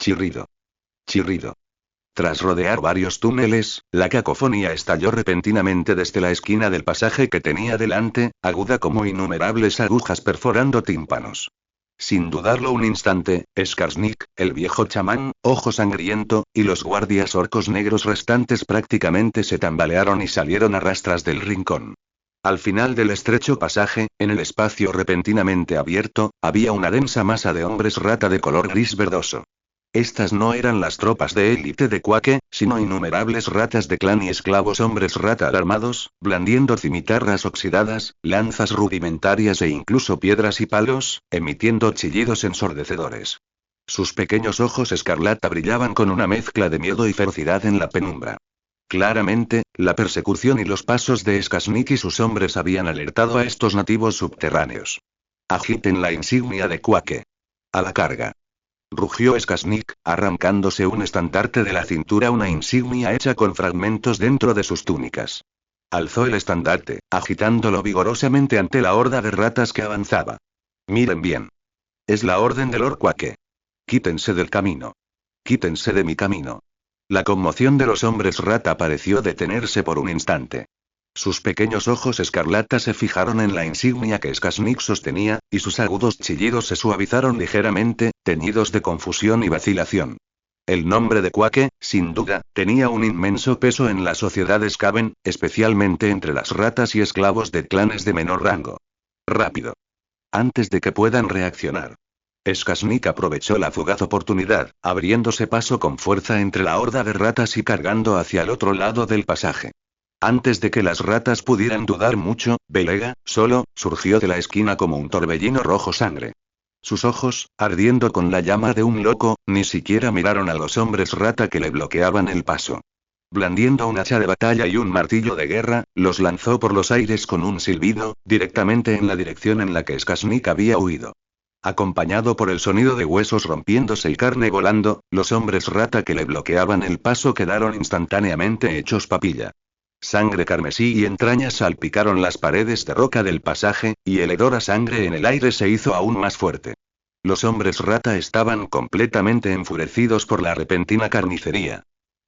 Chirrido. Chirrido. Tras rodear varios túneles, la cacofonía estalló repentinamente desde la esquina del pasaje que tenía delante, aguda como innumerables agujas perforando tímpanos. Sin dudarlo un instante, Skarsnik, el viejo chamán, Ojo Sangriento, y los guardias orcos negros restantes prácticamente se tambalearon y salieron a rastras del rincón. Al final del estrecho pasaje, en el espacio repentinamente abierto, había una densa masa de hombres rata de color gris verdoso. Estas no eran las tropas de élite de Quake, sino innumerables ratas de clan y esclavos hombres rata armados, blandiendo cimitarras oxidadas, lanzas rudimentarias e incluso piedras y palos, emitiendo chillidos ensordecedores. Sus pequeños ojos escarlata brillaban con una mezcla de miedo y ferocidad en la penumbra. Claramente, la persecución y los pasos de Skasnik y sus hombres habían alertado a estos nativos subterráneos. Agiten la insignia de Quake. A la carga. Rugió Skasnik, arrancándose un estandarte de la cintura, una insignia hecha con fragmentos dentro de sus túnicas. Alzó el estandarte, agitándolo vigorosamente ante la horda de ratas que avanzaba. Miren bien. Es la orden del Lord Quake. Quítense del camino. Quítense de mi camino. La conmoción de los hombres rata pareció detenerse por un instante. Sus pequeños ojos escarlata se fijaron en la insignia que Skasnik sostenía, y sus agudos chillidos se suavizaron ligeramente, teñidos de confusión y vacilación. El nombre de Quake, sin duda, tenía un inmenso peso en la sociedad Skaven, especialmente entre las ratas y esclavos de clanes de menor rango. Rápido. Antes de que puedan reaccionar. Skasnik aprovechó la fugaz oportunidad, abriéndose paso con fuerza entre la horda de ratas y cargando hacia el otro lado del pasaje. Antes de que las ratas pudieran dudar mucho, Bellerga, solo, surgió de la esquina como un torbellino rojo sangre. Sus ojos, ardiendo con la llama de un loco, ni siquiera miraron a los hombres rata que le bloqueaban el paso. Blandiendo un hacha de batalla y un martillo de guerra, los lanzó por los aires con un silbido, directamente en la dirección en la que Skasnik había huido. Acompañado por el sonido de huesos rompiéndose y carne volando, los hombres rata que le bloqueaban el paso quedaron instantáneamente hechos papilla. Sangre carmesí y entrañas salpicaron las paredes de roca del pasaje, y el hedor a sangre en el aire se hizo aún más fuerte. Los hombres rata estaban completamente enfurecidos por la repentina carnicería.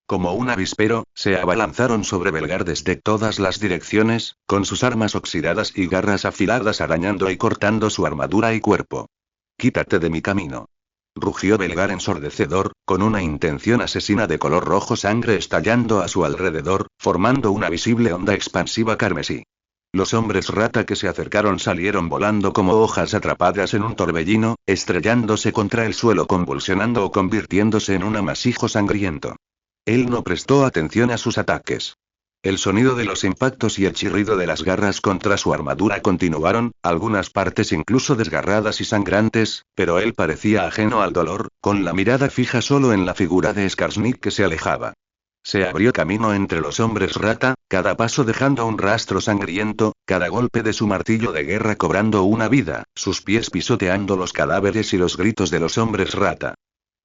Como un avispero, se abalanzaron sobre Belgar desde todas las direcciones, con sus armas oxidadas y garras afiladas arañando y cortando su armadura y cuerpo. «Quítate de mi camino», rugió Belgar ensordecedor, con una intención asesina de color rojo sangre estallando a su alrededor, formando una visible onda expansiva carmesí. Los hombres rata que se acercaron salieron volando como hojas atrapadas en un torbellino, estrellándose contra el suelo, convulsionando o convirtiéndose en un amasijo sangriento. Él no prestó atención a sus ataques. El sonido de los impactos y el chirrido de las garras contra su armadura continuaron, algunas partes incluso desgarradas y sangrantes, pero él parecía ajeno al dolor, con la mirada fija solo en la figura de Skasnik que se alejaba. Se abrió camino entre los hombres rata, cada paso dejando un rastro sangriento, cada golpe de su martillo de guerra cobrando una vida, sus pies pisoteando los cadáveres y los gritos de los hombres rata.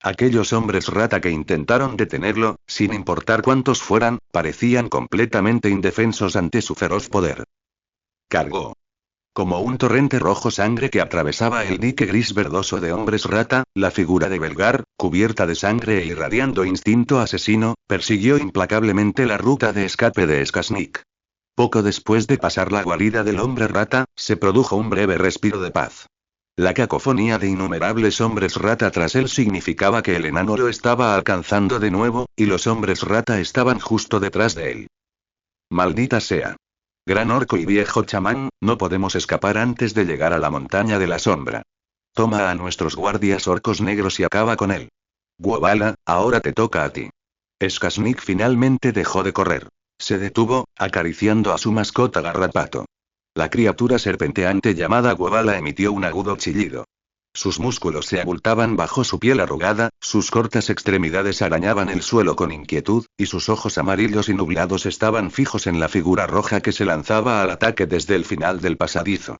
Aquellos hombres rata que intentaron detenerlo, sin importar cuántos fueran, parecían completamente indefensos ante su feroz poder. Cargó. Como un torrente rojo sangre que atravesaba el dique gris verdoso de hombres rata, la figura de Belgar, cubierta de sangre e irradiando instinto asesino, persiguió implacablemente la ruta de escape de Skasnik. Poco después de pasar la guarida del hombre rata, se produjo un breve respiro de paz. La cacofonía de innumerables hombres rata tras él significaba que el enano lo estaba alcanzando de nuevo, y los hombres rata estaban justo detrás de él. Maldita sea. Gran orco y viejo chamán, no podemos escapar antes de llegar a la montaña de la sombra. Toma a nuestros guardias orcos negros y acaba con él. Guobala, ahora te toca a ti. Skasnik finalmente dejó de correr. Se detuvo, acariciando a su mascota garrapato. La criatura serpenteante llamada Guabala emitió un agudo chillido. Sus músculos se abultaban bajo su piel arrugada, sus cortas extremidades arañaban el suelo con inquietud, y sus ojos amarillos y nublados estaban fijos en la figura roja que se lanzaba al ataque desde el final del pasadizo.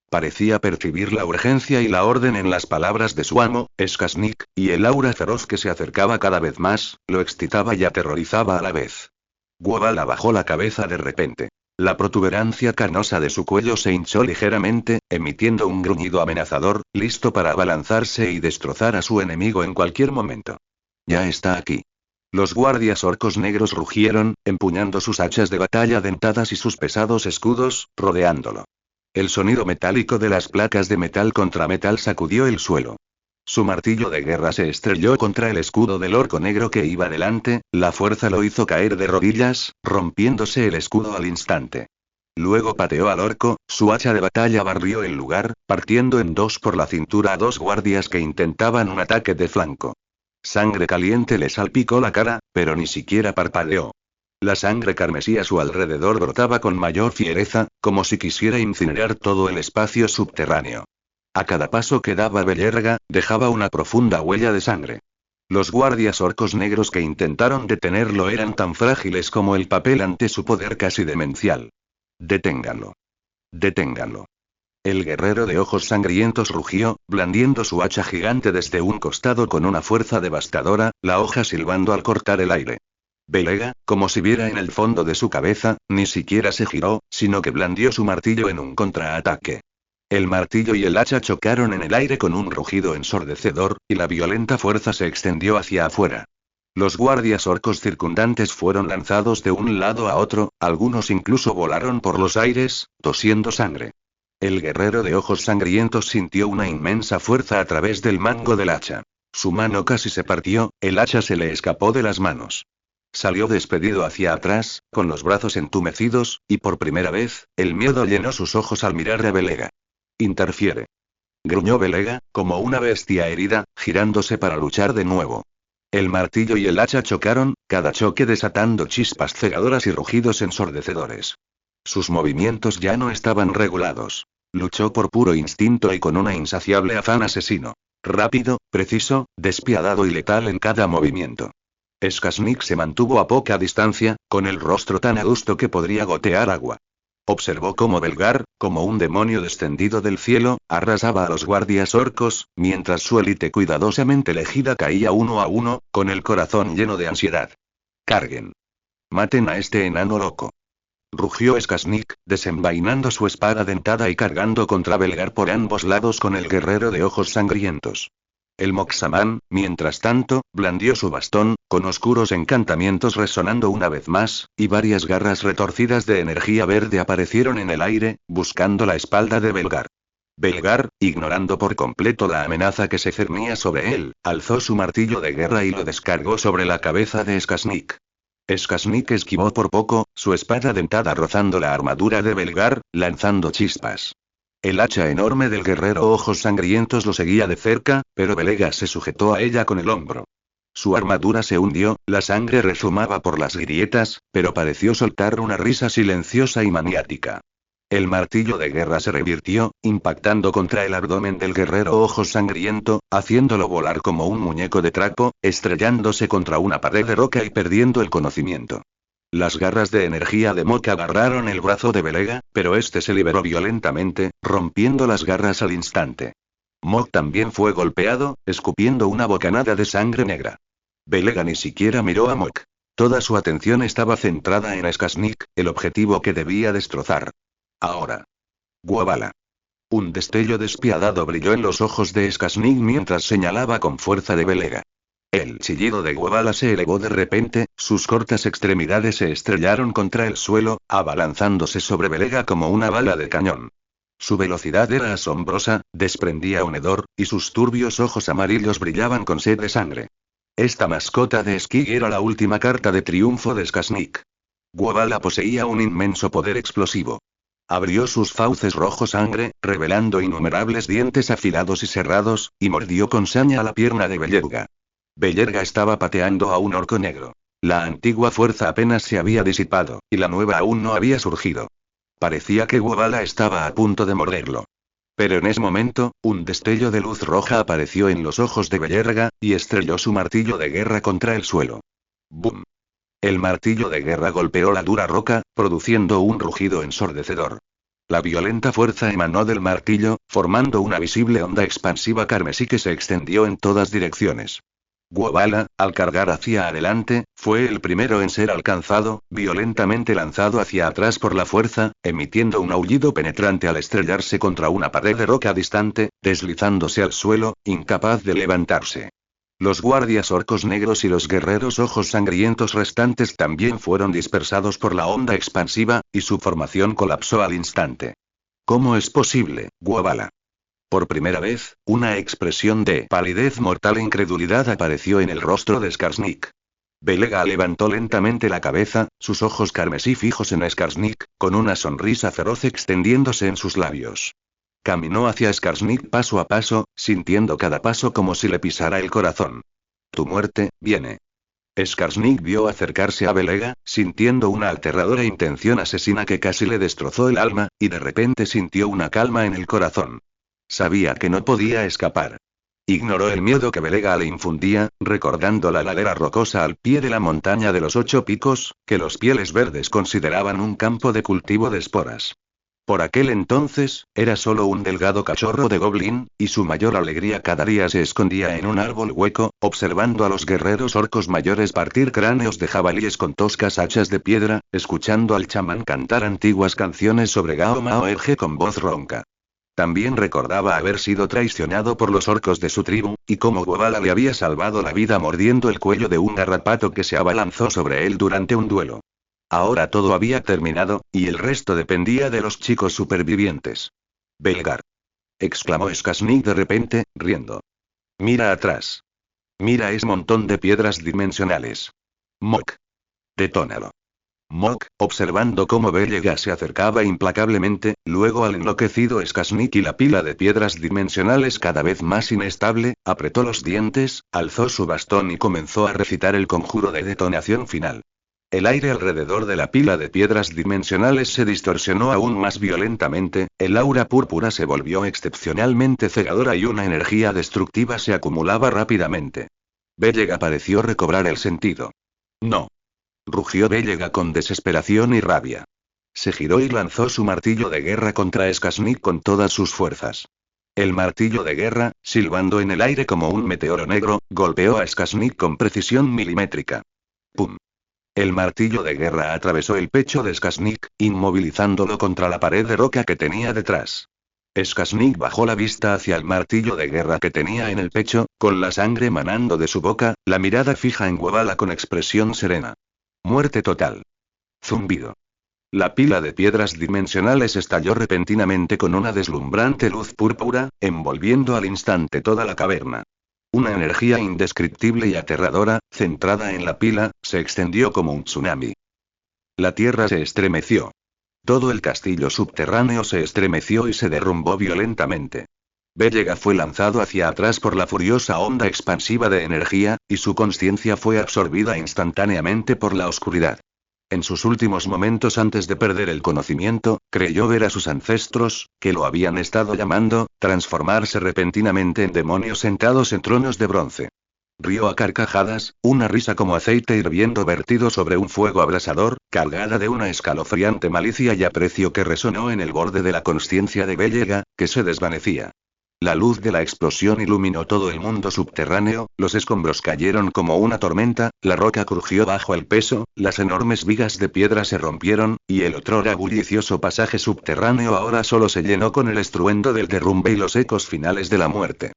Parecía percibir la urgencia y la orden en las palabras de su amo, Skasnik, y el aura feroz que se acercaba cada vez más, lo excitaba y aterrorizaba a la vez. Guabala bajó la cabeza de repente. La protuberancia carnosa de su cuello se hinchó ligeramente, emitiendo un gruñido amenazador, listo para abalanzarse y destrozar a su enemigo en cualquier momento. Ya está aquí. Los guardias orcos negros rugieron, empuñando sus hachas de batalla dentadas y sus pesados escudos, rodeándolo. El sonido metálico de las placas de metal contra metal sacudió el suelo. Su martillo de guerra se estrelló contra el escudo del orco negro que iba delante, la fuerza lo hizo caer de rodillas, rompiéndose el escudo al instante. Luego pateó al orco, su hacha de batalla barrió el lugar, partiendo en dos por la cintura a dos guardias que intentaban un ataque de flanco. Sangre caliente le salpicó la cara, pero ni siquiera parpadeó. La sangre carmesí a su alrededor brotaba con mayor fiereza, como si quisiera incinerar todo el espacio subterráneo. A cada paso que daba Bellerga, dejaba una profunda huella de sangre. Los guardias orcos negros que intentaron detenerlo eran tan frágiles como el papel ante su poder casi demencial. Deténganlo. Deténganlo. El guerrero de ojos sangrientos rugió, blandiendo su hacha gigante desde un costado con una fuerza devastadora, la hoja silbando al cortar el aire. Bellega, como si viera en el fondo de su cabeza, ni siquiera se giró, sino que blandió su martillo en un contraataque. El martillo y el hacha chocaron en el aire con un rugido ensordecedor, y la violenta fuerza se extendió hacia afuera. Los guardias orcos circundantes fueron lanzados de un lado a otro, algunos incluso volaron por los aires, tosiendo sangre. El guerrero de ojos sangrientos sintió una inmensa fuerza a través del mango del hacha. Su mano casi se partió, el hacha se le escapó de las manos. Salió despedido hacia atrás, con los brazos entumecidos, y por primera vez, el miedo llenó sus ojos al mirar a Bellega. Interfiere. Gruñó Bellega, como una bestia herida, girándose para luchar de nuevo. El martillo y el hacha chocaron, cada choque desatando chispas cegadoras y rugidos ensordecedores. Sus movimientos ya no estaban regulados. Luchó por puro instinto y con un insaciable afán asesino. Rápido, preciso, despiadado y letal en cada movimiento. Skasnik se mantuvo a poca distancia, con el rostro tan adusto que podría gotear agua. Observó cómo Belgar, como un demonio descendido del cielo, arrasaba a los guardias orcos, mientras su élite cuidadosamente elegida caía uno a uno, con el corazón lleno de ansiedad. ¡Carguen! ¡Maten a este enano loco! Rugió Skasnik, desenvainando su espada dentada y cargando contra Belgar por ambos lados con el guerrero de ojos sangrientos. El Moxamán, mientras tanto, blandió su bastón, con oscuros encantamientos resonando una vez más, y varias garras retorcidas de energía verde aparecieron en el aire, buscando la espalda de Belgar. Belgar, ignorando por completo la amenaza que se cernía sobre él, alzó su martillo de guerra y lo descargó sobre la cabeza de Skasnik. Skasnik esquivó por poco, su espada dentada rozando la armadura de Belgar, lanzando chispas. El hacha enorme del guerrero ojos sangrientos lo seguía de cerca, pero Bellega se sujetó a ella con el hombro. Su armadura se hundió, la sangre rezumaba por las grietas, pero pareció soltar una risa silenciosa y maniática. El martillo de guerra se revirtió, impactando contra el abdomen del guerrero ojos sangriento, haciéndolo volar como un muñeco de trapo, estrellándose contra una pared de roca y perdiendo el conocimiento. Las garras de energía de Mok agarraron el brazo de Bellega, pero este se liberó violentamente, rompiendo las garras al instante. Mok también fue golpeado, escupiendo una bocanada de sangre negra. Bellega ni siquiera miró a Mok. Toda su atención estaba centrada en Skasnik, el objetivo que debía destrozar. Ahora. Guabala. Un destello despiadado brilló en los ojos de Skasnik mientras señalaba con fuerza de Bellega. El chillido de Guabala se elevó de repente, sus cortas extremidades se estrellaron contra el suelo, abalanzándose sobre Bellega como una bala de cañón. Su velocidad era asombrosa, desprendía un hedor, y sus turbios ojos amarillos brillaban con sed de sangre. Esta mascota de Skig era la última carta de triunfo de Skasnik. Guabala poseía un inmenso poder explosivo. Abrió sus fauces rojo sangre, revelando innumerables dientes afilados y cerrados, y mordió con saña a la pierna de Bellerga. Bellerga estaba pateando a un orco negro. La antigua fuerza apenas se había disipado, y la nueva aún no había surgido. Parecía que Guobala estaba a punto de morderlo. Pero en ese momento, un destello de luz roja apareció en los ojos de Bellerga, y estrelló su martillo de guerra contra el suelo. ¡Bum! El martillo de guerra golpeó la dura roca, produciendo un rugido ensordecedor. La violenta fuerza emanó del martillo, formando una visible onda expansiva carmesí que se extendió en todas direcciones. Guobala, al cargar hacia adelante, fue el primero en ser alcanzado, violentamente lanzado hacia atrás por la fuerza, emitiendo un aullido penetrante al estrellarse contra una pared de roca distante, deslizándose al suelo, incapaz de levantarse. Los guardias orcos negros y los guerreros ojos sangrientos restantes también fueron dispersados por la onda expansiva, y su formación colapsó al instante. ¿Cómo es posible, Guobala? Por primera vez, una expresión de palidez mortal e incredulidad apareció en el rostro de Skarsnik. Bellega levantó lentamente la cabeza, sus ojos carmesí fijos en Skarsnik, con una sonrisa feroz extendiéndose en sus labios. Caminó hacia Skarsnik paso a paso, sintiendo cada paso como si le pisara el corazón. Tu muerte, viene. Skarsnik vio acercarse a Bellega, sintiendo una aterradora intención asesina que casi le destrozó el alma, y de repente sintió una calma en el corazón. Sabía que no podía escapar. Ignoró el miedo que Bellega le infundía, recordando la ladera rocosa al pie de la montaña de los 8 picos, que los pieles verdes consideraban un campo de cultivo de esporas. Por aquel entonces, era solo un delgado cachorro de goblin, y su mayor alegría cada día se escondía en un árbol hueco, observando a los guerreros orcos mayores partir cráneos de jabalíes con toscas hachas de piedra, escuchando al chamán cantar antiguas canciones sobre Gao Mao Erge con voz ronca. También recordaba haber sido traicionado por los orcos de su tribu, y cómo Guobala le había salvado la vida mordiendo el cuello de un garrapato que se abalanzó sobre él durante un duelo. Ahora todo había terminado, y el resto dependía de los chicos supervivientes. Belgar. Exclamó Skarsnik de repente, riendo. Mira atrás. Mira ese montón de piedras dimensionales. Mok. Detónalo. Mok, observando cómo Bellega se acercaba implacablemente, luego al enloquecido Skarsnik y la pila de piedras dimensionales cada vez más inestable, apretó los dientes, alzó su bastón y comenzó a recitar el conjuro de detonación final. El aire alrededor de la pila de piedras dimensionales se distorsionó aún más violentamente, el aura púrpura se volvió excepcionalmente cegadora y una energía destructiva se acumulaba rápidamente. Bellega pareció recobrar el sentido. No. Rugió Bellega con desesperación y rabia. Se giró y lanzó su martillo de guerra contra Skarsnik con todas sus fuerzas. El martillo de guerra, silbando en el aire como un meteoro negro, golpeó a Skarsnik con precisión milimétrica. ¡Pum! El martillo de guerra atravesó el pecho de Skarsnik, inmovilizándolo contra la pared de roca que tenía detrás. Skarsnik bajó la vista hacia el martillo de guerra que tenía en el pecho, con la sangre manando de su boca, la mirada fija en Guobala con expresión serena. Muerte total. Zumbido. La pila de piedras dimensionales estalló repentinamente con una deslumbrante luz púrpura, envolviendo al instante toda la caverna. Una energía indescriptible y aterradora, centrada en la pila, se extendió como un tsunami. La tierra se estremeció. Todo el castillo subterráneo se estremeció y se derrumbó violentamente. Bellega fue lanzado hacia atrás por la furiosa onda expansiva de energía, y su consciencia fue absorbida instantáneamente por la oscuridad. En sus últimos momentos antes de perder el conocimiento, creyó ver a sus ancestros, que lo habían estado llamando, transformarse repentinamente en demonios sentados en tronos de bronce. Rió a carcajadas, una risa como aceite hirviendo vertido sobre un fuego abrasador, cargada de una escalofriante malicia y aprecio que resonó en el borde de la consciencia de Bellega, que se desvanecía. La luz de la explosión iluminó todo el mundo subterráneo, los escombros cayeron como una tormenta, la roca crujió bajo el peso, las enormes vigas de piedra se rompieron, y el otrora bullicioso pasaje subterráneo ahora solo se llenó con el estruendo del derrumbe y los ecos finales de la muerte.